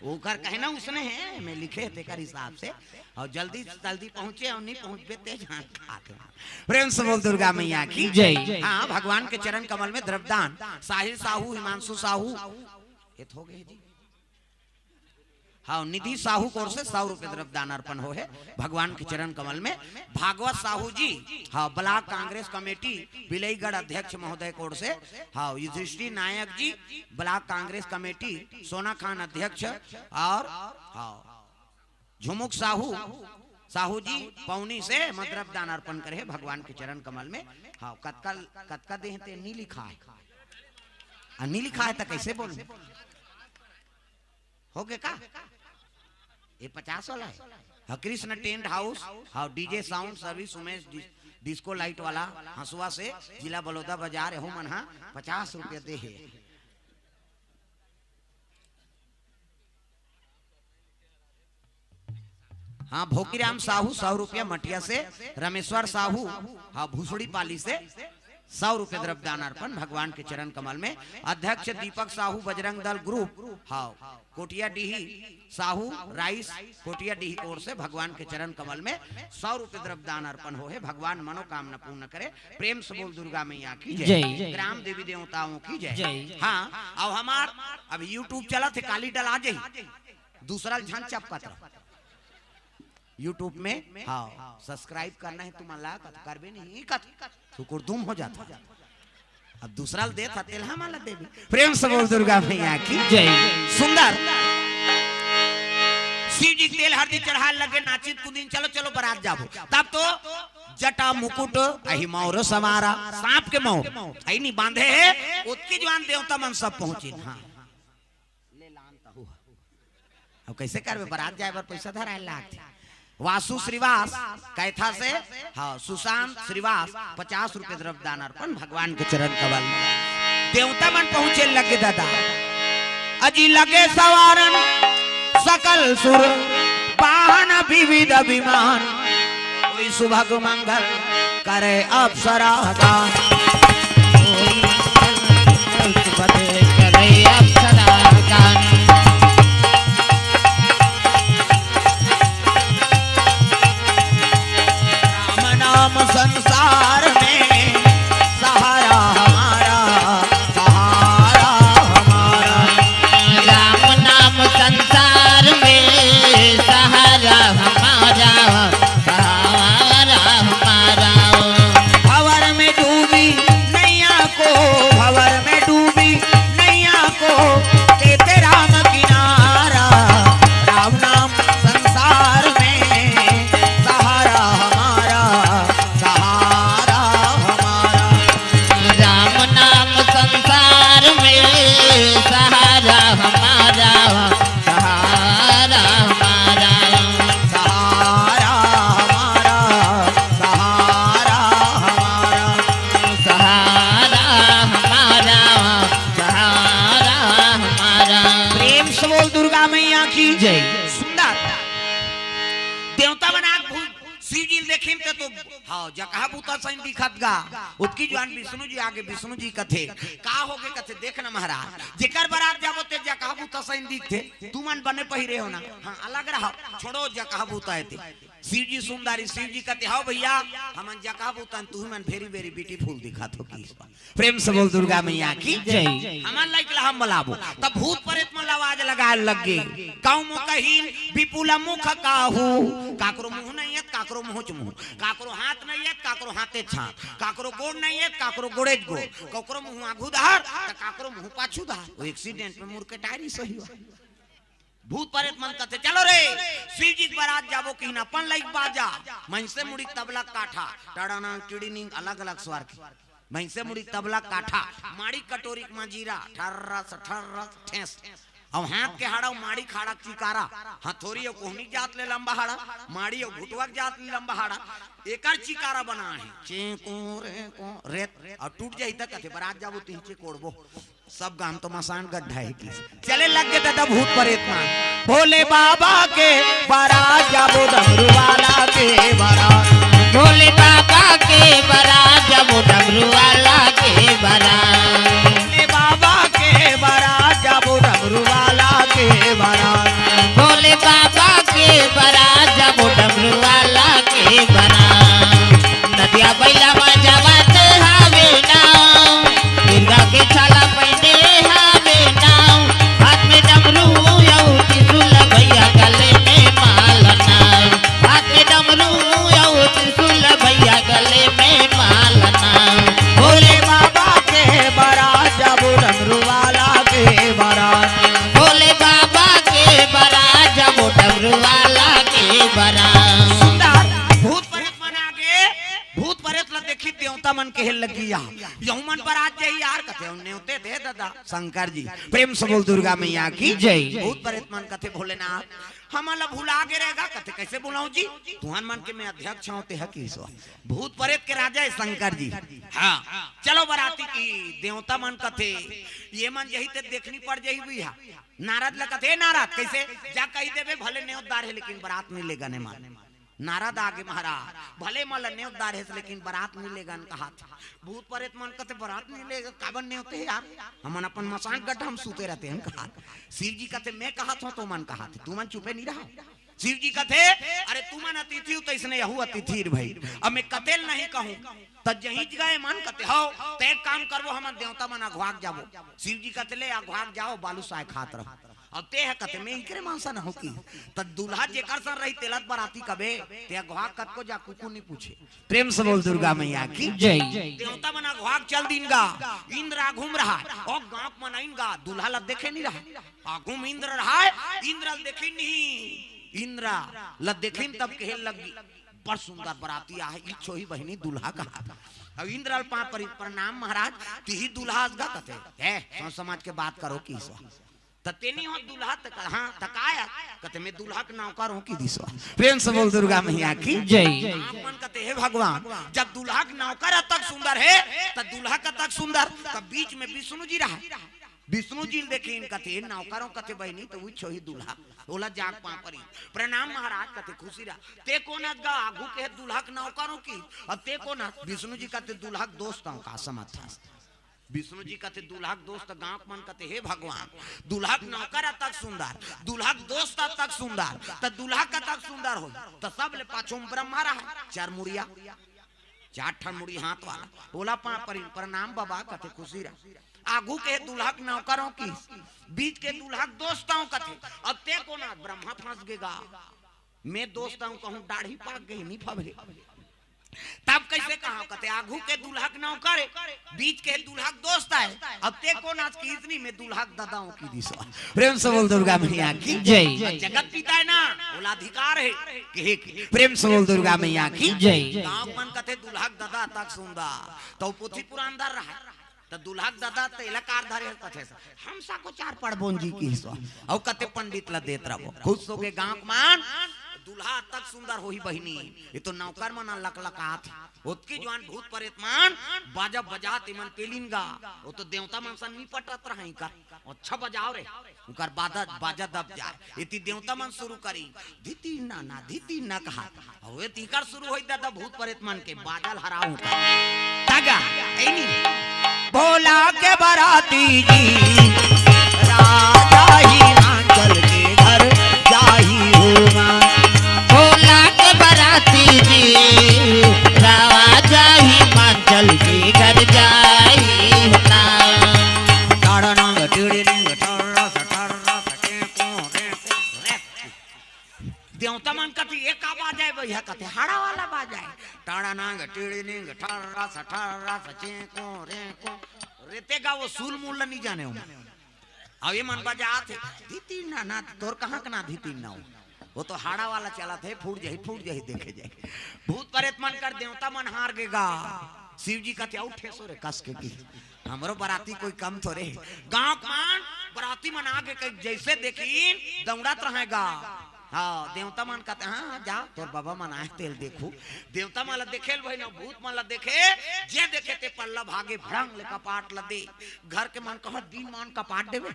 वो कर कहना उसने है मैं लिखे थे कर हिसाब से, और जल्दी जल्दी पहुंचे और नहीं पहुंच बेते जान। प्रेम से बोल दुर्गा मैया की जय। हाँ भगवान के चरण कमल में द्रव्यदान साहिल साहू हिमांशु साहू ये हो गए जी। हाँ निधि साहू कोर से 100 रुपए द्रव्यदान अर्पण हो है भगवान के चरण कमल में। भागवत साहू जी हाँ ब्लॉक कांग्रेस कमेटी बिलईगढ़ अध्यक्ष महोदय कोर से। हाँ युधिष्ठिर नायक जी ब्लॉक कांग्रेस कमेटी सोना खान अध्यक्ष। और हाँ झुमुक साहू साहू जी पौनी से द्रव्यदान अर्पण करे भगवान के चरण कमल में। हाँ कतका देहते नहीं लिखा है, नहीं लिखा है तो कैसे बोलूं हो गए का ये 50 वाला है। कृष्ण टेंट हाउस हाँ DJ sound service Umesh disco light वाला हंसुआ से जिला बलौदा बाजार हो मन 50 रुपया दे है। हाँ भोकीराम साहू 100 रुपया मटिया से। रमेश्वर साहू हाँ भूसड़ी पाली से 100 रुपए द्रव्यदान अर्पण भगवान के चरण कमल में। अध्यक्ष दीपक साहू बजरंग दल ग्रुप हाँ कोटिया डीही साहू राइस कोटिया डीही ओर से भगवान के चरण कमल में 100 रुपए द्रव्यदान अर्पण हो है। भगवान मनोकामना पूर्ण करे। प्रेम से बोल दुर्गा मैया की जय। ग्राम देवी देवताओं की जय। हाँ अब हमार अब यूट्यूब चला थे काली डल आ जाये दूसरा झन चपकत यूट्यूब में। हाँ सब्सक्राइब करना है तुम अल्लाह का कर भी नहीं कर तुम हो जाता। अब दूसरा दे था तेलहा माला देवी। प्रेम से बोल दुर्गा मैया की जय। सुंदर शिव जी तेल हरदी चढ़ा लगे नाचित कुदिन चलो चलो बारात जाओ। तब तो जटा मुकुट अहि मौर समारा सांप के मौर आई नहीं बांधे है उसकी जवान देवता मन सब पहुंचे। हाँ ले लानता हुआ अब कैसे कर बारात जाए पर पैसा धरा लाख। वासु श्रीवास कैथा से हाँ सुशांत श्रीवास 50 रुपए द्रव्यदान अर्पण भगवान के चरण कमल में। देवता मन पहुंचे लगे दादा अजी लगे सवारन सकल सुर वाहन विविध विमान कोई सुभग मंगल करे अप्सरा गान करे अप्सरा गान। संसार में सहारा हमारा सहारा हमारा। राम नाम संसार में सहारा हमारा सहारा हमारा। भंवर में डूबी नैया को भंवर में डूबी नैया को देते राम किनारा। राम नाम संसार में सहारा हमारा सहारा हमारा। राम नाम संसार में सहारा हमारा सहारा हमारा सहारा हमारा सहारा हमारा सहारा हमारा सहारा हमारा। प्रेम से बोल दुर्गा मैया की जय। सुंदर देवता बना शिव जी देखे तो हाँ जकहा बूता सैन दिखत गा उसकी जवान विष्णु जी आगे विष्णु जी कथे का हो गए कथे देखना महाराज जेकर बारात जाबो ते जकहा बूता सैन दिखते तू मन बने पहिरे हो ना। हाँ अलग रहो छोड़ो जकहा बूता है शिव जी सुंदरी शिव जी कहते हाँ भैया हमन जकहा बूता तू मन वेरी वेरी ब्यूटीफुल दिखत हो की। प्रेम से बोल दुर्गा मैया की जय। हमन लाइक ला हम बलाबो तब भूत प्रेत मन आवाज लगा लगे काऊ मो कहीन विपुल मुख काहू काकरो मुंह नहीं है काकरो मुंह चमुह काकरो हाथ नहीं है काकरो हाथे छात काकरो गोड़ नहीं है काकरो गोड़े गोड़ काकरो मुंह आगू धार काकरो मुंह पाछू धार। वो एक्सीडेंट में मुड़ के टायरी सही हुआ। भूत प्रेत मन कहते चलो रे शिव जी बारात जाबो कहीं अपन लाइक बाजा मन से मुड़ी तबला काठा टड़ाना टिड़ीनी अलग अलग स्वर के भैंसे मुड़ी तबला काठा माड़ी कटोरी मंजीरा ठर्रा ठेस अब हाथ के हाड़ा माड़ी खाड़ा चिकारा हथोरी और कोहनी जात ले लंबा हाड़ा माड़ी और घुटवा जात ले लंबा हाड़ा एकर चिकारा बना है चेको रेत और टूट जाई तक कथे बरात जाबो तीचे कोड़बो सब गाम तो मसान गड्ढा है की चले लग गए दादा भूत प्रेत मान भोले बाबा के बारात जाबो डमरू वाला के बारात भोले बाबा के बारात जाबो डमरू वाला के बारात भोले बाबा के बारात जाबो डमरू वाला के बारात भोले बाबा के बारात जाबो डमरू वाला के बारात नदिया बैला में जावत हावे नाव दुर्गा के छाला पहने हावे नाव हाथ में डमरू यौ त्रिशूल भैया गले में मालना हाथ में डमरू यौ त्रिशूल भैया गले में मालना भोले बाबा के बारात जाबो डमरू वाला के बारात भोले बाबा के बारात जाबो डमरू वाला के बारात भूत प्रेत मन आगे भूत प्रेत ल देखी देवता मन के हेल लगी यहू मन पर आज जाई यार कथे नेवते दे दादा शंकर जी प्रेम से बोल दुर्गा मैया की जय भूत प्रेत मन कथे भोलेनाथ हमला भुला के रहेगा कथे कैसे बुलाऊं जी तुहन मन के मैं अध्यक्ष होते है की सो भूत प्रेत के राजा है शंकर जी हां चलो बराती की देवता मन कथे ये मन यही ते देखनी पड़ जाई भैया नारद ल कथे नारद कैसे जा कही देबे भले नेवदार है लेकिन बारात नहीं लेगा ने मान नारद आगे महाराज भले मल नेवदार है लेकिन बारात नहीं लेगा कहा भूत प्रेत मन कहते बारात नहीं लेगा काबन नहीं होते यार हम अपन मसान गड्ढा हम सूते रहते हैं कहा शिव जी कहते मैं कहा था तो मन कहा थे तू मन चुपे नहीं रहा शिव जी कहते अरे तू मन अतिथि हो तो इसने यहू अतिथि भाई अब मैं कतेल नहीं कहूं तो जही गए मन कहते हो तो एक काम करबो हम देवता मन अघवाक जाबो शिव जी कहते ले अघवाक जाओ बालू साय खात रहो और ते है कहते मैं इनकरे मानसा न हो की त दूल्हा जेकर सन रही तेलत बराती कबे ते अघवाक कत को जा कुकु नहीं पूछे प्रेम से बोल दुर्गा मैया की जय देवता मन अघवाक चल दिनगा इंद्र घूम रहा और गांव मन आइनगा दूल्हा ल देखे नहीं रहा आगुम इंद्र रहा इंद्र ल देखे नहीं इंद्र ल देखिन तब कहे लगी बड़ सुंदर बराती आहे इच्छो ही बहनी दूल्हा कहा अब इंद्र पा प्रणाम महाराज तिही दूल्हा गा कहते है समाज के बात करो की ततेनी हो दूल्हा तक हां तकाया कहते मैं दूल्हा के नौकर हूं की दिसवा प्रेम से बोल दुर्गा मैया की जय आपन कहते हे भगवान जब दूल्हा के नौकर तक सुंदर है त दूल्हा का तक सुंदर तब बीच में विष्णु जी रहा विष्णु जी देखिन कहते नौकरों कहते बहनी तो वो छोही दूल्हा ओला जाग पा परी प्रणाम महाराज कहते खुशी रहा ते को न गा आगू के दूल्हा के नौकरों की और ते को न विष्णु जी कहते दूल्हा के दोस्तों का समझ विष्णु जी कहते दूल्हा के दोस्त गांव मन कहते हे भगवान दूल्हा के नौकर तक सुंदर दूल्हा के दोस्त तक सुंदर त दूल्हा का तक सुंदर हो तो सब ले पाछों ब्रह्मा रहा चार मुड़िया चार ठन मुड़ी हाथ वाला बोला पा प्रणाम बाबा कहते खुशी रहा आगू के दूल्हा के नौकरों की बीच के दूल्हा के दोस्तों कहते अब ते को ना ब्रह्मा फंस गेगा मैं दोस्तों कहूं दाढ़ी पाक गई नहीं फबरे तब कैसे कहा कहते आगू के दूल्हा के नौकर बीच के दूल्हा के दोस्त है अब ते को नाच की इतनी में दूल्हा के दादाओं की दिशा प्रेम से बोल दुर्गा मैया की जय जगत पिता है ना बोला अधिकार है कि प्रेम से बोल दुर्गा मैया की जय गांव मन कहते दूल्हा के दादा तक सुंदर तो पोथी पुरानदार रहा तो दूल्हा के दादा तेलकार धरे कथे हम सा को चार पड़बोन जी की हिस्सा और कहते पंडित ला देत रहो खुश हो के गांव मान दूल्हा तक सुंदर होही बहिनी ये तो नौकर मन लकलकात ओतकी जवान भूत प्रेत मान बाजा बजात मन पेलिन गा वो तो देवता मन सन निपटत रही का अच्छा बजाओ रे उकर बाजा दब जाए इति देवता मन शुरू करी धीती ना कहा ओए तीकर शुरू होई दादा भूत प्रेत मन के बादल हराऊ का तागा एनी भोला के बराती जी राजा ही आंचल के घर जाही होगा भोला के बराती जी राजा ही मांचल के घर जाई होना ताड़नांग टिड़िंग ठर्रा सठर्रा सटे को रे देवता मन कथी एक आवाज है भैया कथे हाड़ा वाला बाज है ताड़नांग टिड़िंग ठर्रा सठर्रा सचे को रेते का वो सूल मूल नहीं जाने हो अब ये मन बजा थे धीती ना तोर कहां का ना धीती ना हो वो तो हाड़ा वाला चला थे फूट जाही देखे जाए भूत प्रेत मन कर देवता मन हार गेगा शिव जी कहते उठे सो रे कस के की हमरो बराती कोई कम थोड़े गांव मान बराती मन आके जैसे देखी दौड़त रहेगा। हाँ देवता मन कहते हाँ जा तोर बाबा मन आए तेल देखू देवता माला देखे भाई ना भूत माला देखे जे देखे ते पल्ला भागे भड़ंग ले कपाट ल दे घर के मन कह दिन मान कपाट देवे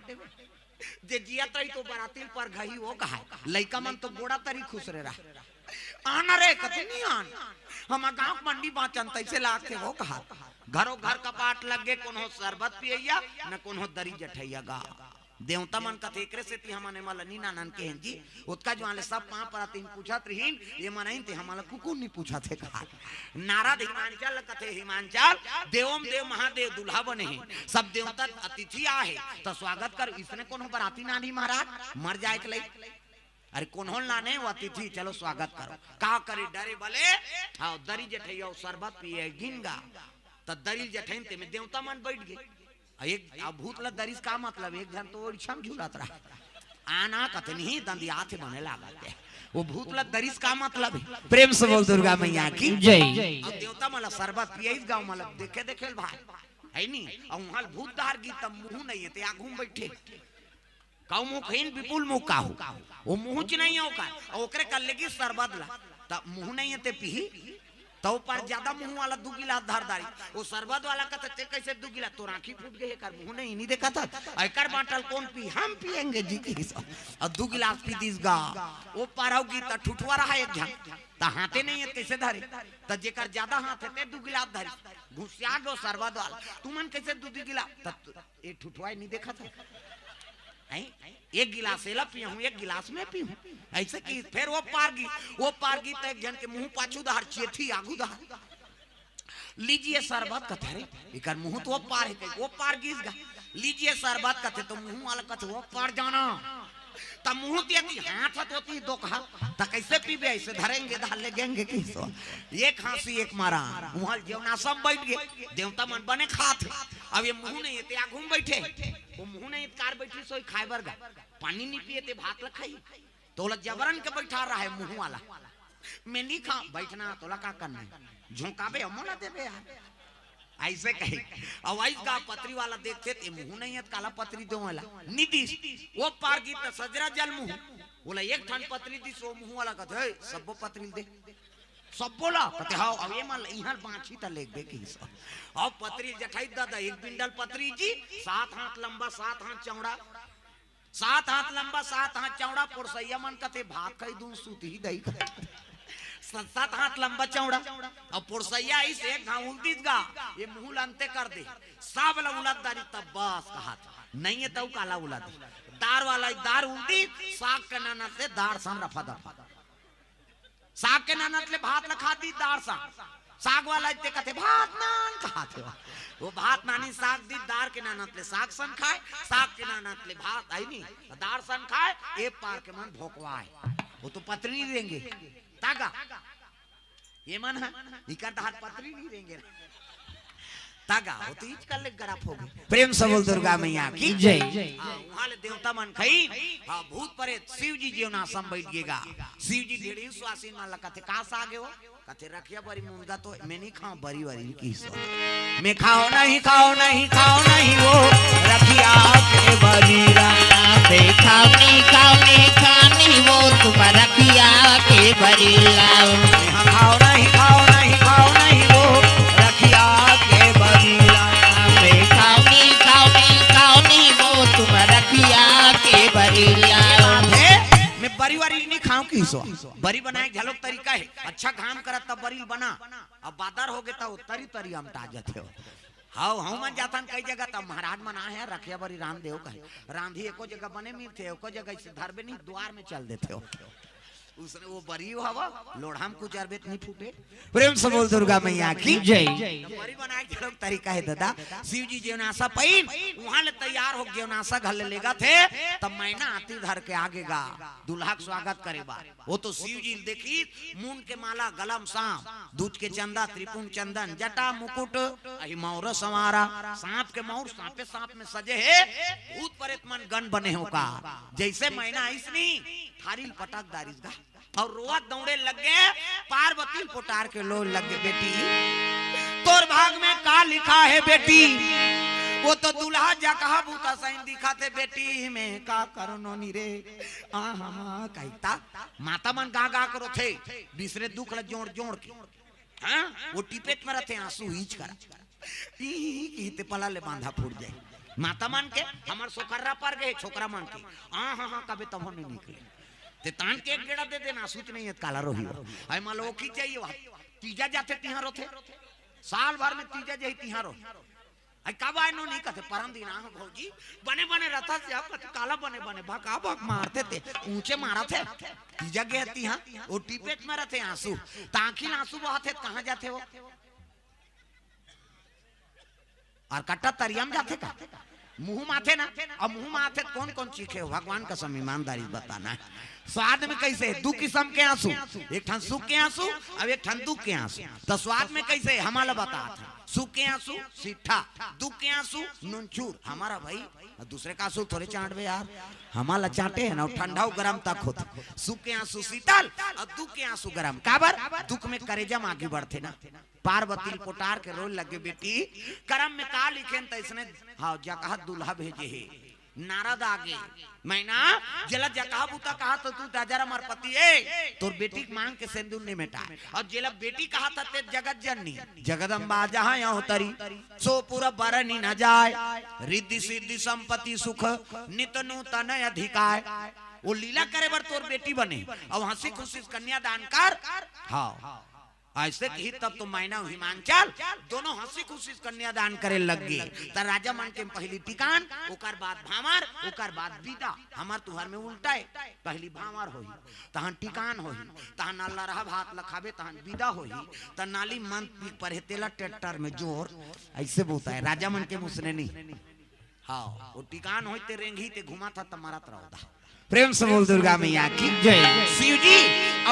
जे जिया तई तो बराती पर घही वो कहा लइका मन तो गोड़ा तरी खुश रे रहा आना रे कते नहीं आन हम गांव मंडी बाचन तैसे लाके वो कहा घरों घर कपाट लगे कोनो शरबत पियैया न कोनो दरी जठैया गा देवता मन का एकरे से ती हमने माला नीना नन के हैं जी उसका जो आले सब पां पर तीन पूछत रहीन ये मनइन ते हमाला कुकुन नहीं पूछा थे कहा नारद हिमांचल कथे हिमांचल देवम देव महादेव दुल्हा बने हैं सब देवता अतिथि आए तो स्वागत कर इसने कोनो बराती नानी महाराज मर जाए के लई अरे कोनो लाने वो अतिथि चलो स्वागत करो का करे डरे भले हां दरी जठैया शरबत पिए गिनगा त दरी जठैन ते में देवता मन बैठ गए एक भूत ल दरिस का मतलब एक जन तो ओरिछम झूलत रहा आना कतनी दंदिया थे बने लागत वो भूत ल दरिस का मतलब प्रेम से बोल दुर्गा मैया की जय। अब देवता मला शरबत पिए इस गांव मला देखे देखेल भाई है नी और वहां भूत दार की तब मुंह नहीं है ते आगू में बैठे काऊ मुंह खीन विपुल मुंह का हो वो मुंह च नहीं हो का ओकरे कर लेगी शरबत ला तब मुंह नहीं है ते पी तो पर ज्यादा मुंह वाला 2 गिलास धारदारी वो शरबत वाला का ते कैसे 2 गिलास तो आंखी फूट गई कर मुंह नहीं देखा था एकर बाटल कौन पी हम पिएंगे जी की और 2 गिलास पी दीसगा वो पारौगी त ठुठवा रहा एक झन त हाथे नहीं है कैसे धरे त जेकर ज्यादा हाथ है 2 गिलास धरे घुसिया गो शरबत वाला तुमन कैसे 2 गिलास त ए ठुठवा नहीं देखा था एक गिलास एला पी हूं एक गिलास में पी हूं ऐसे की फिर वो पारगी तो एक जन के मुंह पाछू दहर चेठी आगू दहर लीजिए शरबत कथे रे इकर मुंह तो पार है वो पार गीस गा लीजिए शरबत कथे तो मुंह वाला कथे वो पार जाना त मुंह तेती हाथ होती दो कहा त कैसे पीबे ऐसे धरेंगे धार लेंगे किसो एक खांसी एक मारा वहां जेवना सब बैठ गए देवता मन बने खात अब ये मुंह नहीं ते आगू में बैठे वो मुंह नहीं कार बैठी सोई खाइबर गा पानी नहीं पिए ते भात लखाई तोला जबरन के बैठा रहा है मुंह वाला मैं नहीं खा बैठना तोला का करना झोंकाबे अमोला देबे यार ऐसे कहे और वाइस का पत्री वाला देखते ते मुंह नहीं है काला पत्री दो वाला नीतीश वो पार की त सजरा जल मुंह बोला एक ठन पत्री दी सो मुंह वाला कहते सबो पत्री दे सब बोला कहते हां अब ये मान इहां बांछी त लेख दे की अब पत्री जठाई दादा एक बिंडल पत्री जी 7 हाथ लंबा 7 हाथ चौड़ा 7 हाथ लंबा 7 हाथ चौड़ा पुरसैया मन कहते भात खाई दूं सूती ही दई 7 हाथ लंबा चौड़ा और पुरसैया इस एक घाव उल्टीस गा ये मुंह लंते कर दे सब वाला उलटदारी तब बस कहा नहीं है तो काला उलट दार वाला दार उल्टी साग के नाना से दार सम रफा दफा साग के नाना ले भात लखा दी दार साग वाला इतने कहते भात नान कहा थे वो भात नानी साग दी दार के नाना ले साग सन खाए साग के नाना ले भात आई नहीं दार सन खाए एक पार के मन भोकवाए वो तो पत्री नहीं देंगे तागा ये मन है इकर हाथ पत्री नहीं देंगे तागा वो तो इच कर ले गराफ होगी प्रेम से बोल दुर्गा मैया की जय। वहां ले देवता मन खई हां भूत प्रेत शिव जी जीवना सम बैठिएगा शिव जी ढेड़ी सुआसीन मान लगा थे का सागे हो कहते रखिया बड़ी मुंगा तो मैं नहीं खाऊं बरी वरी की सो मैं खाओ नहीं वो रखिया के बरी देखा खानी वो तुम रखिया के बरी लाओ खाओ नहीं वो रखिया के बरी खानी वो तुम रखिया के बरी लाओ मैं बरी वारी नहीं खाऊं की सो बरी बनाए झलक तरीका है अच्छा काम करत तब बरी बना अब बादर हो गए तो तरी हम ता जाते हो हाउ हम मन जातन कई जगह त महाराज मना है रखिया बरी राम देव कहे रांधी एको जगह बने मिलते एको जगह से धरबे नहीं द्वार में चल देते हो उसने वो बरी हवा लोढ़ाम कुछ अरबेत नहीं फूटे प्रेम से बोल दुर्गा मैया की जय। बरी बनाए के लोग तरीका है दादा शिव जी जेवनासा पईन वहां ले तैयार हो जेवनासा घर ले लेगा थे तब मैना आती धर के आगेगा दूल्हा का स्वागत करेगा वो तो शिव जी देखी मून के माला गलम सांप दूध के चंदा त्रिपुंड चंदन जटा मुकुट अहि मौर संवारा सांप के मौर सांप में सजे है भूत प्रेत मन गण बने हो का जैसे मैना इसनी थारी पटक दारिस गा और रोआ दौड़े लग गए पार्वती पोटार के लो लग गए बेटी तोर भाग में का लिखा है बेटी, वो तो दुल्हा जा कहा बूता साइन दिखाते बेटी में का करनो नी रे कहता माता मन गा गा करो थे दूसरे दुख ल जोड़ जोड़ के हाँ वो टिपेट में रहते आंसू हीच करा कहते पला ले बांधा फूट जाए माता मान के हमार सोकर्रा पर गए छोकरा मान के हाँ कभी तब नहीं निकले ते तान के एक गेड़ा दे देना सूच नहीं है काला रोही आई मान लो की चाहिए वहां तीजा जाते तिहारो थे साल भर में तीजा जाई तिहारो आई कब आए नो नहीं कहते परम दिन आ भौजी बने बने रहता से आप काला बने बने भका भक मारते थे ऊंचे मारा थे तीजा गए तिहा वो टिपेट में रहते आंसू तांखी आंसू बहते कहां जाते हो और कट्टा तरियम जाते का मुंह माथे ना और मुंह माथे कौन कौन चीखे हो भगवान का सम ईमानदारी बताना है स्वाद में कैसे दो किस्म के आंसू एक ठन सुख के आंसू और एक ठन दुख के आंसू तो स्वाद में कैसे हमारा बता था सुख के आंसू सीठा दुख के आंसू नूनचूर हमारा भाई दूसरे का आंसू थोड़े चाटवे यार हमारा चाटे है ना ठंडा गरम तक होता सुख के आंसू शीतल और दुख के आंसू गरम काबर दुख में करेजम आगे बढ़ते ना पार्वती कोटार के रोल लगे बेटी करम में का लिखे तैसने हाँ जा कहा दूल्हा भेजे है नारद आगे मैना जला जका बूता कहा तो तू राजा मार पति है तोर बेटी मांग के सिंदूर ने मिटा और जेला बेटी कहा था ते जगत जननी जगदम्बा जहां यहाँ उतरी सो पूरा बरनी न जाए रिद्धि सिद्धि संपत्ति सुख नित नूतन अधिकार वो लीला करे बर तोर बेटी बने और हंसी खुशी कन्यादान कर हाँ ऐसे ही तब तो मैना हिमांचल दोनों हंसी खुशी कन्यादान करे लग गए त राजा मन के पहली टिकान ओकर बाद भामार ओकर बाद विदा हमार तुहर में उल्टा है पहली भामार होई तहन टिकान होई तहन अल्लाह रहा भात लखाबे तहन विदा होई त नाली मन पर तेला ट्रैक्टर में जोर ऐसे बोलता है राजा मन के मुसने नहीं हाँ वो टिकान होते रेंगी ते घुमा था तमारा तरह प्रेम से बोल दुर्गा मैया की जय शिव जी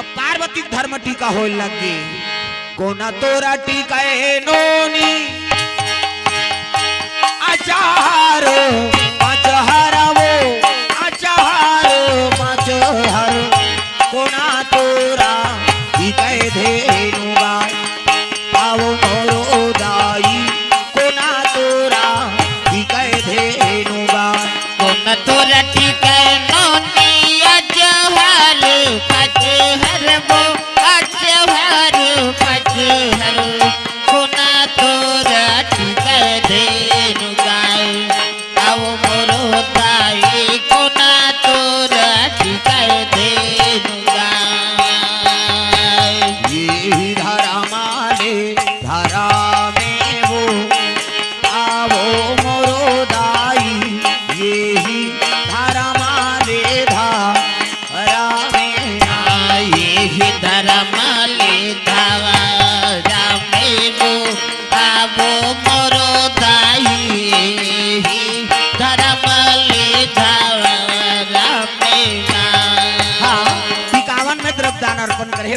अब पार्वती धर्म टीका हो लगे कोना तोरा टीका नोनी अचार मचहर वो अचार मचहर कोना तोरा टीका धेनु गाय पावो मोरो दाई कोना तोरा टीका धेनु गाय कोना तोरा टीका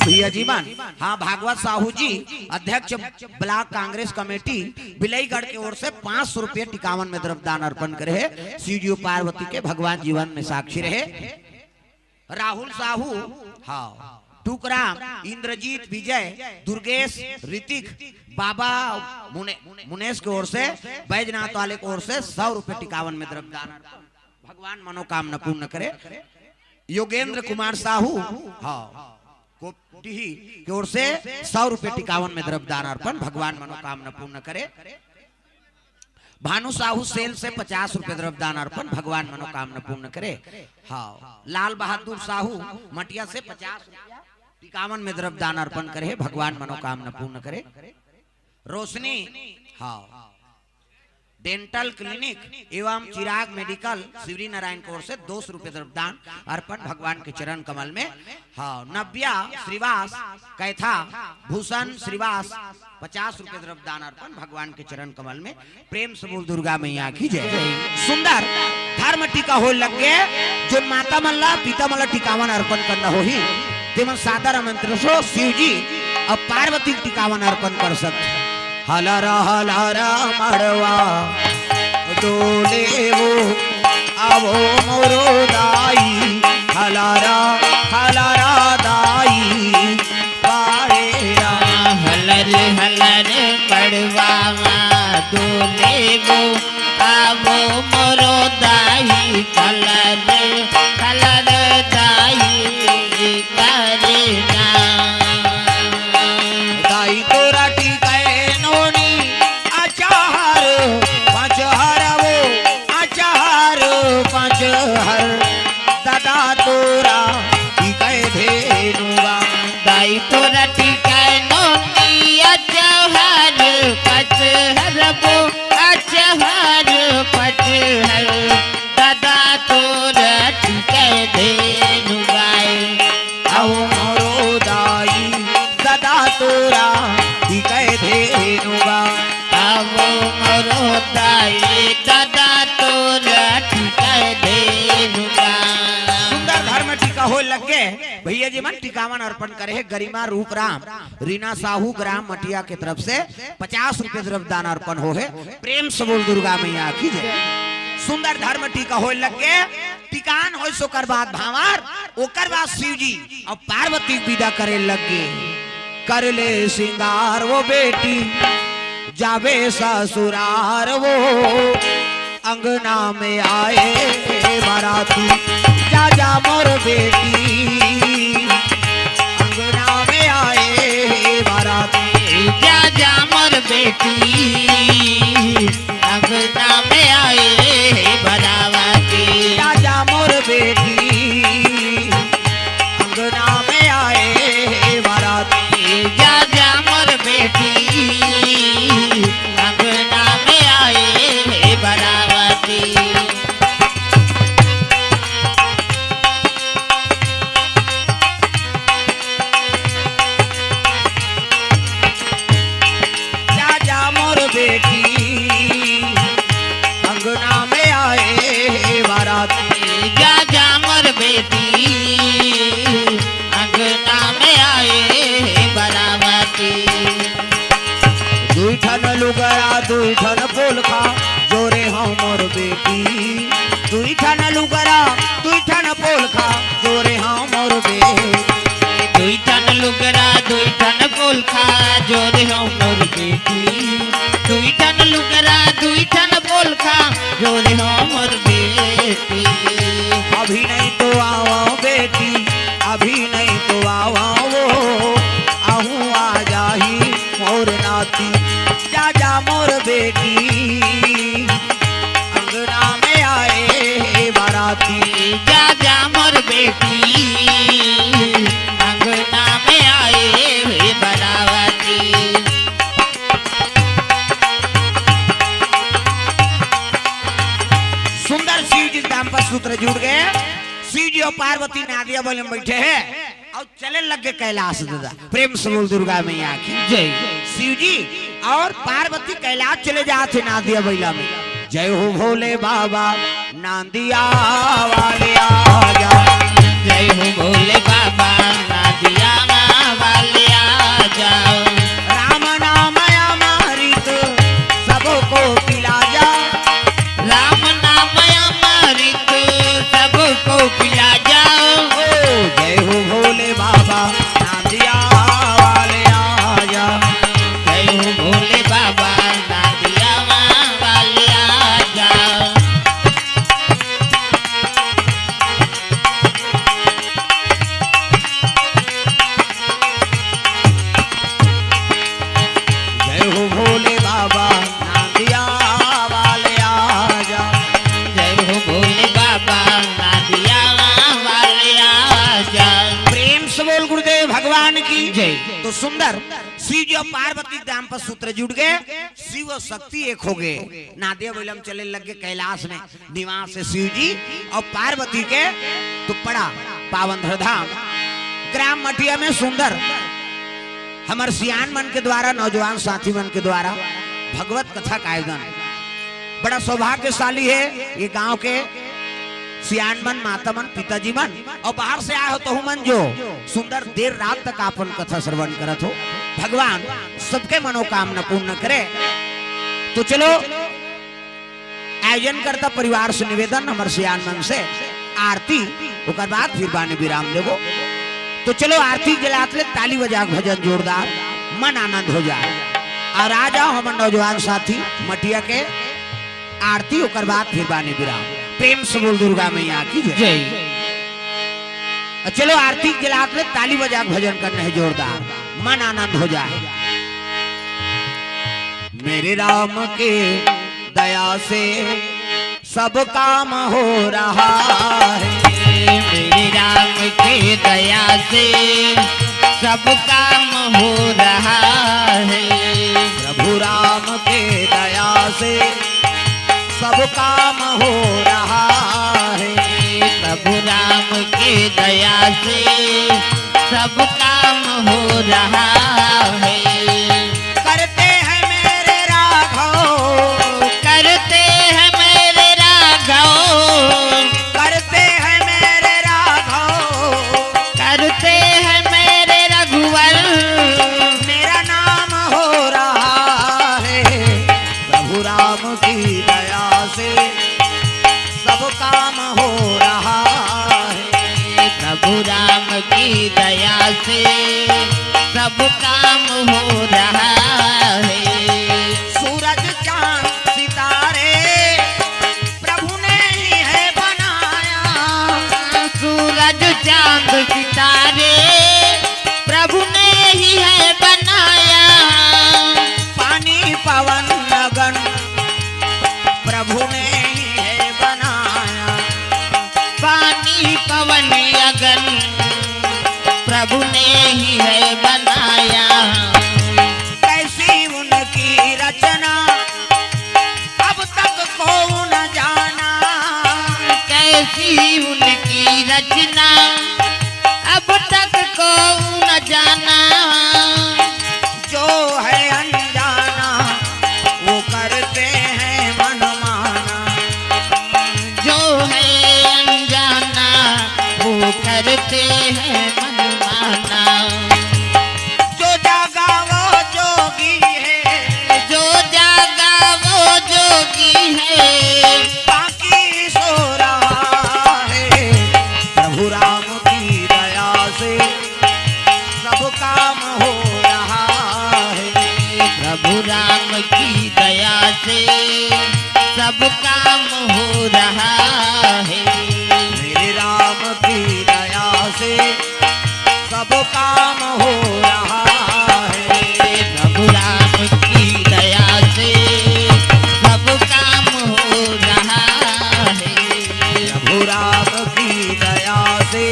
भैया जीवन हाँ भागवत साहू जी अध्यक्ष ब्लॉक कांग्रेस कमेटी बिलईगढ़ की ओर से 500 रुपये टिकावन में द्रव्यदान अर्पण करे शिवजी पार्वती के भगवान जीवन में साक्षी रहे राहुल साहू हाँ टुकराम इंद्रजीत विजय दुर्गेश ऋतिक बाबा मुनेश की ओर से बैजनाथ वाले की ओर से 100 रुपये टिकावन में द्रव्यदान भगवान मनोकामना पूर्ण करे योगेंद्र कुमार साहू हाँ की ओर से 100 रुपये टिकावन में द्रव्यदान अर्पण भगवान मनोकामना पूर्ण करे भानु साहू सेल से 50 रुपये द्रव्यदान अर्पण भगवान मनोकामना पूर्ण करे हाँ लाल बहादुर साहू मटिया से 50 टिकावन में द्रव्यदान अर्पण करे भगवान मनोकामना पूर्ण करे रोशनी हाँ डेंटल क्लिनिक एवं चिराग मेडिकल शिवरी नारायण कोर से 200 रुपये द्रव्यदान अर्पण भगवान के चरण कमल में हाँ नव्या श्रीवास कैथा भूषण श्रीवास 50 रुपये द्रव्यदान अर्पण भगवान के चरण कमल में प्रेम से बोल दुर्गा मैया की जय सुंदर धर्म टीका हो लग गए जो माता मल्ला पिता मल्ला टिकावन अर्पण करना हो ही तेमन सादर आमंत्रण सो शिव जी अब पार्वती टिकावन अर्पण कर सकते हलरा मड़वा डोले वो आवो मोरो दाई हलरा दाई पारेरा हलर हलर मड़वा कलर दाई करना दाई तोरा टीके नोनी अचार पाँच हर वो अचार पाँच हर दादा तोरा टीके धेनुआ दाई तोरा टीका नोनी अचहर पचहर वो अचहर पचहर दादा तोरा टीका धेनु गाय आओ मोरो दाई दादा तोरा टीके धेनुआ आवो मोरो दाई दादा तोरा टीका धेनु गाय सुंदर धर्म टीका हो लगे भैया जी मन टीकावन अर्पण करे है गरिमा रूप राम रीना साहू ग्राम मटिया के तरफ से 50 रुपए द्रव्य दान अर्पण हो है प्रेम से बोल दुर्गा मैया की जय सुंदर धर्म टीका हो लगे टीकान हो सो कर बाद भावार ओकर बाद शिव जी और पार्वती विदा करे लगे कर ले सिंगार वो बेटी जावे ससुरार वो अंगना में आए बाराती जा जा मोर बेटी अंगना में आए बाराती जा जा मोर बेटी अंगना में आए बरावती जा जा मोर बेटी अंगना में आए बाराती जा जा मोर बेटी अंगना में आए बरावती जा जा मोर बेटी अंगना में आए बाराती जा जा मोर बेटी अंगना में आए बरावती दुई ठन लुगरा दुई ठन पोलखा जोरे हाँ मोर बेटी दुई ठन लुगरा दुई ठन पोलखा जोरे हाँ मोर बेटी दुई ठन लुगरा दुई ठन पोलखा जोरे हो मोर बेटी दुई ठन लुगरा दुई ठन पोलखा जोरे हो मोर बेटी अभी नहीं तो आवा बेटी अभी नहीं तो आवा वो आहू आ जाही मोर नाती जा जा मोर बेटी अंगना में आए बाराती जा जा मोर बेटी अंगना में आए बरावती सुंदर शिव जी दाम्पत्य सूत्र जुड़ गए शिव जी और पार्वती नादिया बोले में बैठे हैं और चले लग गए कैलाश दादा प्रेम से बोल दुर्गा मैया की जय शिव जी और पार्वती कैलाश चले जाते नादिया बैला में जय हो भोले बाबा नांदिया वाले आजा जय हो भोले बाबा नादिया वाले आ जाओ राम नाम अमृत सबको पिला जा राम नाम अमृत सबको पिला जाओ ओ जय हो भोले बाबा नांदिया वाले आजा जय हो भोले बाबा नादिया वाले आ जाओ जय हो भोले बाबा नांदिया वाले आजा जय हो भोले बाबा नादिया वाले आ जाओ प्रेम से बोल गुरुदेव भगवान की जय तो सुंदर शिव जी और पार्वती दाम्पत्य सूत्र जुड़ गए शिव और शक्ति एक हो गए नादिया बैलम चले लग गए कैलाश में निवास से शिव जी और पार्वती के तो पड़ा पावन धाम ग्राम मटिया में सुंदर हमारे सियान मन के द्वारा नौजवान साथी मन के द्वारा भगवत कथा का आयोजन बड़ा सौभाग्यशाली है ये गांव के सियान मन माता मन पिताजी मन और बाहर से आए हो तो मन जो सुंदर देर रात तक आपन कथा श्रवण करत हो भगवान सबके मनोकामना पूर्ण करे तो चलो आयोजन करता परिवार से निवेदन हमारे सियान मन से आरती ओकर बाद फिर बानी विराम देवो तो चलो आरती जलात ले ताली बजा भजन जोरदार मन आनंद हो जाए और आ जाओ हमारे नौजवान साथी मटिया के आरती ओकर बाद फिर बानी विराम प्रेम से बोल दुर्गा मैया की जय। जय। चलो आरती के लात में ताली बजा के भजन करने है जोरदार, मन आनंद हो जाए। मेरे राम के दया से सब काम हो रहा है, मेरे राम के दया से सब काम हो रहा है, प्रभु राम के दया से सब काम हो रहा है, प्रभु राम के दया से सब काम हो रहा है। करते हैं मेरे राघव, करते हैं मेरे राघव, करते हैं मेरे राघव, करते हैं मेरे रघुवर, मेरा नाम हो रहा है, प्रभु राम की दया से सब काम हो रहा है, प्रभु राम की दया से सब काम हो रहा है। सूरज चांद सितारे प्रभु ने ही है बनाया, सूरज चांद सितारे प्रभु ने ही है बनाया, पानी पवन लगन प्रभु ने ही है बनाया, पानी पवन अगन प्रभु ने ही है बनाया, कैसी उनकी रचना अब तक को न जाना, कैसी उनकी रचना अब तक को न जाना, जो है अनजाना वो करते हैं मनमाना, जो है अनजाना वो करते हैं मनमाना, जो जागा वो जोगी है, जो जागा वो जोगी है, बाकी सो रहा है, प्रभु राम की दया से सब काम हो रहा है, प्रभु राम की दया से सब काम हो रहा है, मेरे राम की दया से सब काम हो रहा है, प्रभु राम की दया से सब काम हो रहा है, प्रभु राम की दया से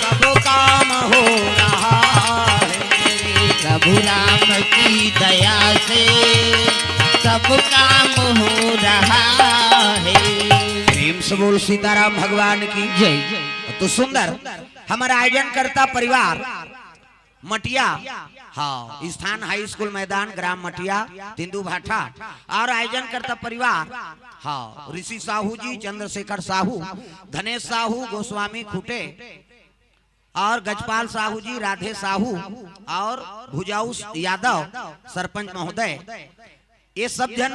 सब काम हो रहा है, प्रभु राम की दया से सब काम हो रहा है। प्रेम से बोल सीताराम भगवान की जय। तो सुंदर हमारा आयोजन करता परिवार मटिया, हाँ स्थान हाई स्कूल मैदान ग्राम मटिया तिंदु भाठा, और आयोजन करता परिवार हाँ ऋषि साहू जी, चंद्रशेखर साहू, धनेश साहू, गोस्वामी खुटे और गजपाल साहू जी, राधे साहू और भुजाऊ यादव सरपंच महोदय, ये सब जन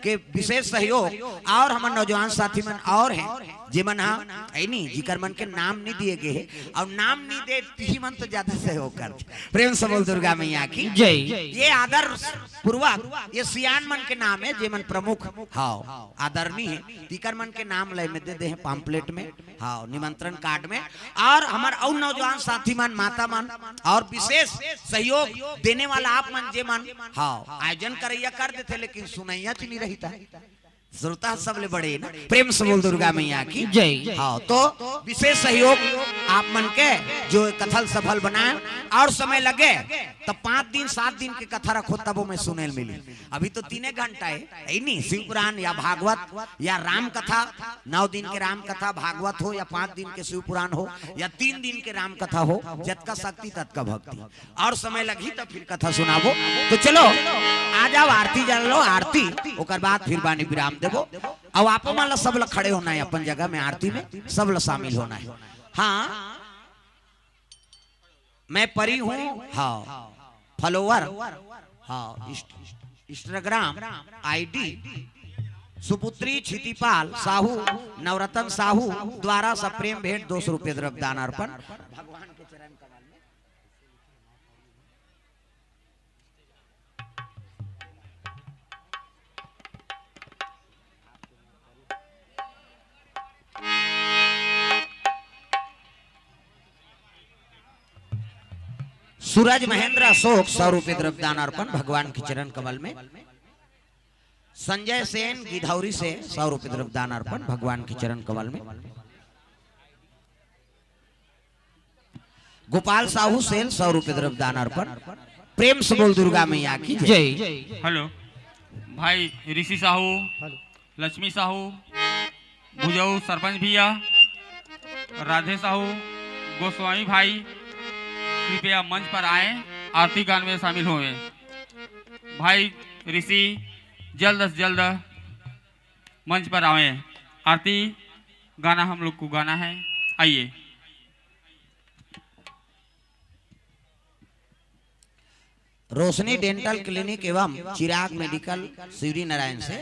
के विशेष सहयोग और हमारे नौजवान साथी मन और हैं जिमन नहीं जिकर मन के नाम नहीं दिए गए और नाम नहीं दे ही मन तो ज्यादा सहयोग कर। प्रेम से बोल दुर्गा मैया की जय। ये आदर पूर्वक ये सियान मन के नाम है जे मन प्रमुख हाँ आदरणीय है, तिकर मन के नाम लय में दे दे हैं पाम्पलेट में हाँ निमंत्रण कार्ड में, और हमारे और नौजवान साथी मन माता मन और विशेष सहयोग देने वाला आप मन जे मन हाँ आयोजन करैया कर देते लेकिन सुनैया चुनी रही था श्रोता सबले बड़े ना। प्रेम से बोल दुर्गा मैया की जय। हाँ तो विशेष सहयोग आप मन के जो कथल सफल बनाए और समय लगे तो 5 दिन 7 दिन के कथा रखो तब वो मैं सुने मिली। अभी तो 3 घंटा है नहीं, शिव पुराण या भागवत या राम कथा 9 दिन के राम कथा भागवत हो या 5 दिन के शिव पुराण हो या 3 दिन के राम कथा हो, जत का शक्ति तत का भक्ति, और समय लगी तो फिर कथा सुनाबो। तो चलो आ जाओ आरती जान लो, आरती ओकर बाद फिर बानी विराम देवो। अब आप मान सब लोग खड़े होना है अपन जगह में, आरती में सब लोग शामिल होना है। हाँ मैं परी हूँ हाँ फॉलोवर हाँ इंस्टाग्राम आईडी सुपुत्री क्षितिपाल साहू नवरत्न साहू द्वारा सप्रेम भेंट 200 रुपये द्रव्य दान अर्पण भगवान के चरण कमल में। सूरज महेंद्र अशोक 100 रुपये द्रव्यदान अर्पण भगवान के चरण कमल में। संजय सेन गिधौरी से 100 रुपये द्रव्यदान अर्पण भगवान के चरण कमल में। गोपाल साहू सेन 100 रुपये द्रव्यदान अर्पण। प्रेम से बोल दुर्गा मैया की जय। हेलो भाई ऋषि साहू, लक्ष्मी साहू, भुजऊ सरपंच भैया, राधे साहू, गोस्वामी भाई कृपया मंच पर आए, आरती गान में शामिल हुए। भाई ऋषि जल्द से जल्द मंच पर आए, आरती गाना हम लोग को गाना है, आइए। रोशनी डेंटल क्लिनिक एवं चिराग मेडिकल शिवरी नारायण से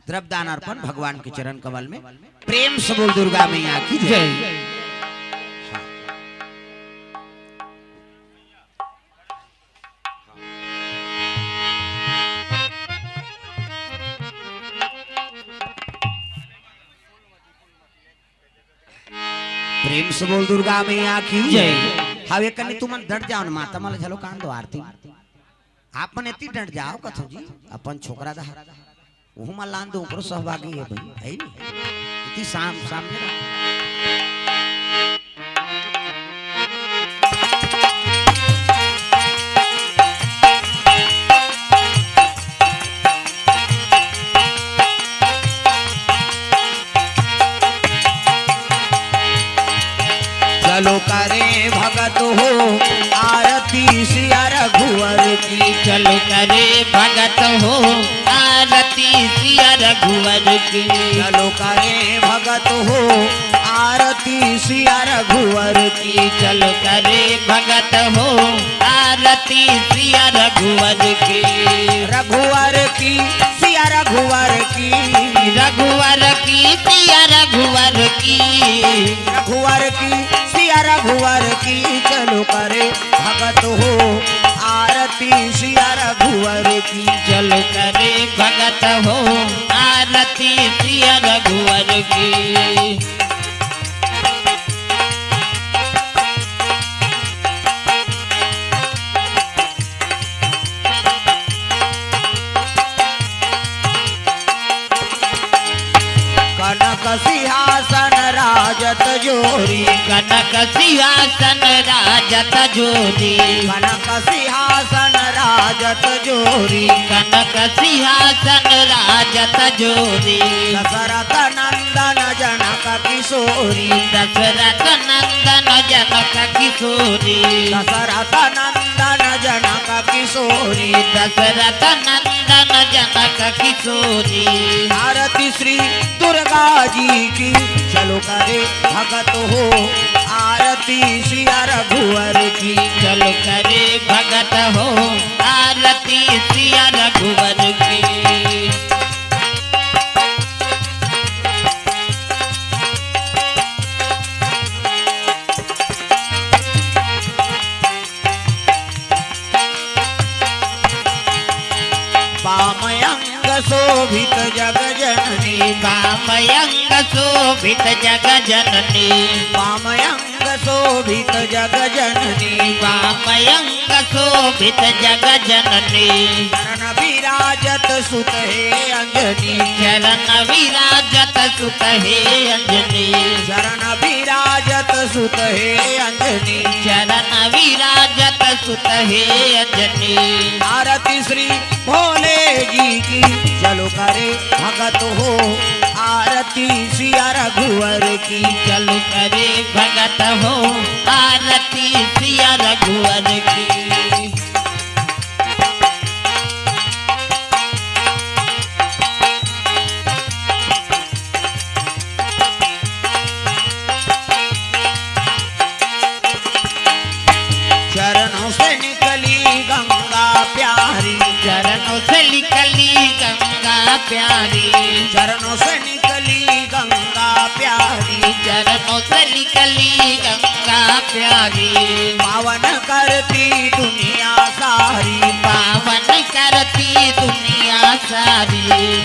द्रव्यदान अर्पण भगवान के चरण कमल में। प्रेम से बोल दुर्गा मैया की जय। प्रेम से बोल दुर्गा मैया की जय। हवे कनी तुमन डट जाओ न माता मल झलो कान दो आरती। आप मन इतनी डट जाओ कथो जी अपन छोकरा दा ओहु मा लान दो ओकरो सहभागी है भाई है नी इतनी सामने चलो करे भगत हो आरती सिया रघुवर की। चलो करे भगत हो आरती सिया रघुवर की। चलो करे भगत हो आरती सिया रघुवर की। चलो करे भगत हो आरती सिया रघुवर की। रघुवर की सिया रघुवर की। रघुवर की सिया रघुवर की। रघुवर की सिया रघुवर की। चलो करे भगत हो आरती सिया रघुवर की। चलो करे भगत हो आरती सिया रघुवर की। कनक सिंहासन राजत जोरी। कनक सिंहासन राजत जोरी। कनक सिंहासन राजत जोरी। कनक सिंहासन राजत जोरी। दशरथ नंदन जनक किशोरी। दशरथ नंदन जनक किशोरी। दशरथ नंदन जनक किशोरी। दशरथ नंदन जनक किशोरी। आरती श्री दुर्गा जी की। चलो करे भगत हो आरती सिया रघुवर की। चलो करे भगत हो आरती सिया रघुवर की। वामयंग शोभित जग जननी। वामयंग शोभित जग जननी। वामयंग शोभित जग जननी। वामयंग शोभित जग जननी। चरण विराजत सुत हे अंजनी। चरण विराजत सुत हे अंजनी। चरण विराजत सुत हे अंजनी। चरण विराजत सुत हे अंजनी। आरती श्री भोले जी की। चलो करे भगत हो आरती सिया रघुवर की। चलो करे भगत हो आरती सिया रघुवर की। चरणों से निकली गंगा प्यारी। चरणों से निकली गंगा प्यारी। चरणों से निकली गंगा प्यारी। चरणों से निकली गंगा प्यारी। पावन करती दुनिया सारी। पावन करती दुनिया सारी,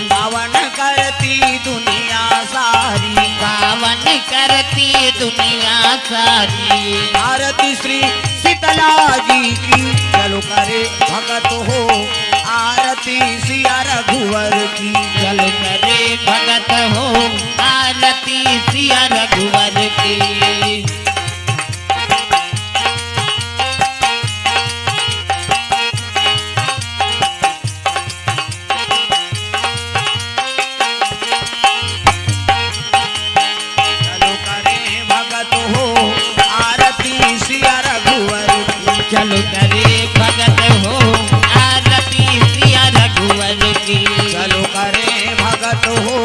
पावन करती दुनिया सारी, पावन करती दुनिया सारी। आरती श्री शीतला जी की चलो करे भगत हो, आरती सिया रघुवर की चलो करे भगत हो, आरती सिया रघुवर की। चलो करे भगत हो, आरती सिया रघुवर की चलो करे भगत हो, आरती सिया रघुवर की। चलो करे भगत हो,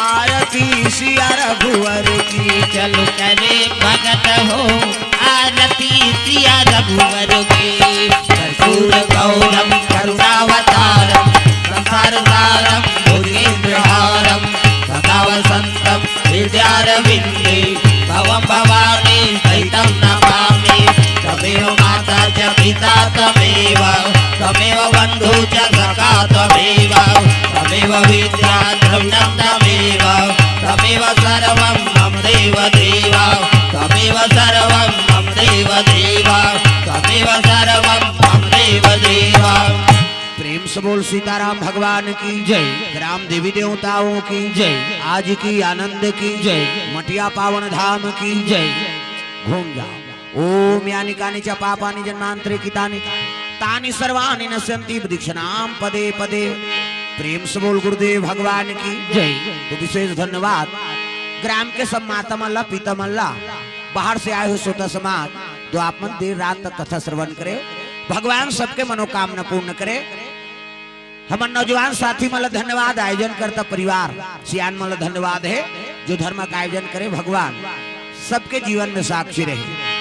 आरती सिया रघुवर की चलो करे भगत हो, आरती सिया रघुवर की। कर्पूर गौरम करुणावतारम, संसार सारम भुजगेन्द्रहारम, सदा वसंतम हृदयारविंदे, भवं भवानी सहितं नमामि। तमेव माता च पिता तमेव, तमेव बन्धु च सखा तमेव, तमेव विद्या द्रविणं तमेव, तमेव सर्वं मम देव देव, तमेव सर्वं मम देव देव, तमेव सर्वं मम देव देव। प्रेम से बोल सीताराम भगवान की जय। ग्राम देवी देवताओं की जय। आज की आनंद की जय। मटिया पावन धाम की जय। घूम जाओ। ओम यानि कानि च पापानि जन्मांतरिकितानि तानि सर्वाणि नश्यन्ति दीक्षणाम पदे पदे। प्रेम से बोल गुरुदेव भगवान की जय। तो विशेष धन्यवाद ग्राम के सब माता मल्ला पिता मल्ला, बाहर से आए हुए श्रोता समाज, जो आप मन देर रात तक कथा श्रवण करे। भगवान सबके मनोकामना पूर्ण करे। हमारे नौजवान साथी मतलब धन्यवाद, आयोजन करता परिवार सियान मतलब धन्यवाद है जो धर्म का आयोजन करे। भगवान सबके जीवन में साक्षी रहे।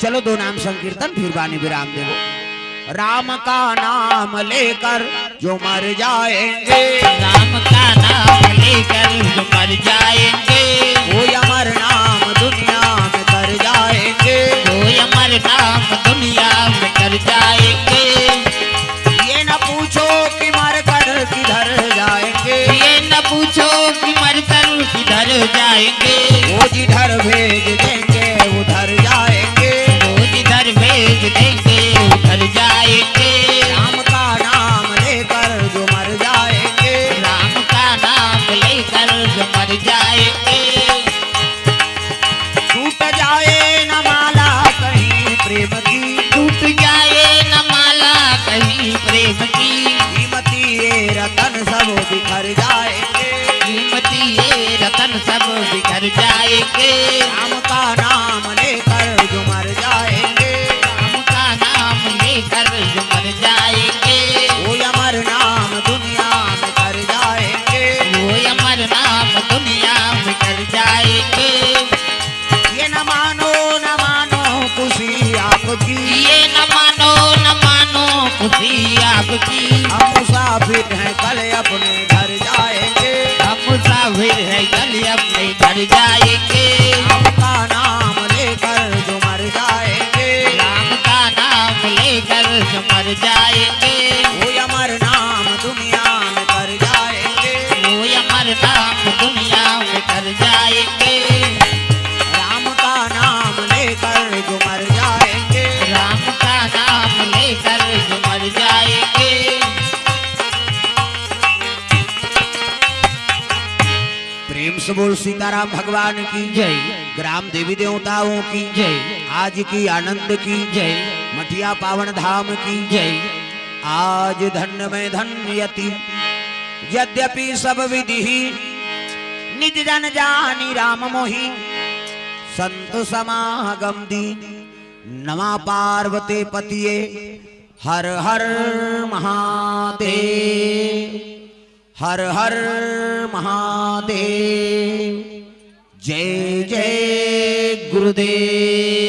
चलो दो नाम संकीर्तन फिर वाणी विराम देवो। राम का नाम लेकर जो मर जाएंगे, राम का नाम लेकर जो मर जाएंगे, वो अमर नाम दुनिया में कर जाएंगे, वो अमर नाम दुनिया में कर जाएंगे। ये न पूछो कि मर कर किधर जाएंगे, ये न पूछो कि मर कर किधर जाएंगे, वो जिधर भेज देंगे उधर जाएंगे, वो जिधर भेज देंगे उधर जाएंगे। राम का नाम लेकर जो मर जाएंगे, राम का नाम लेकर जो मर जाएंगे। टूट जाए न माला कहीं प्रेम की, टूट जाए न माला कहीं प्रेम की, कीमती ये रतन सब बिखर जाएंगे, कीमती ये रतन सब बिखर जाएंगे। राम का नाम लेकर जो मर जाएंगे, राम का नाम लेकर जो मर जाएंगे, वो अमर नाम दुनिया में कर जाएंगे, वो अमर नाम दुनिया में कर जाएंगे। ये न मानो खुशी आपकी, ये न मानो खुशी आपकी, हम मुसाफिर हैं कल अपने घर जाएंगे, हम मुसाफिर है कल अपने घर जाएंगे। राम का नाम लेकर जो मर जाएंगे, राम का नाम लेकर जो मर जाएंगे, वो अमर नाम दुनिया में कर जाएंगे, वो अमर नाम दुनिया में कर जाएंगे। राम का नाम लेकर जो मर जाएंगे, राम का नाम लेकर जो मर जाएंगे। प्रेम से बोल सीताराम भगवान की जय। ग्राम देवी देवताओं की जय। आज की आनंद की जय। मटिया पावन धाम की जय। आज धन्य में धन्यति यद्यपि सब विधि निज जन जानी राम मोहि संत समागम दी। नमा पार्वती पतिये हर हर महादेव, हर हर महादेव। जय जय गुरुदेव।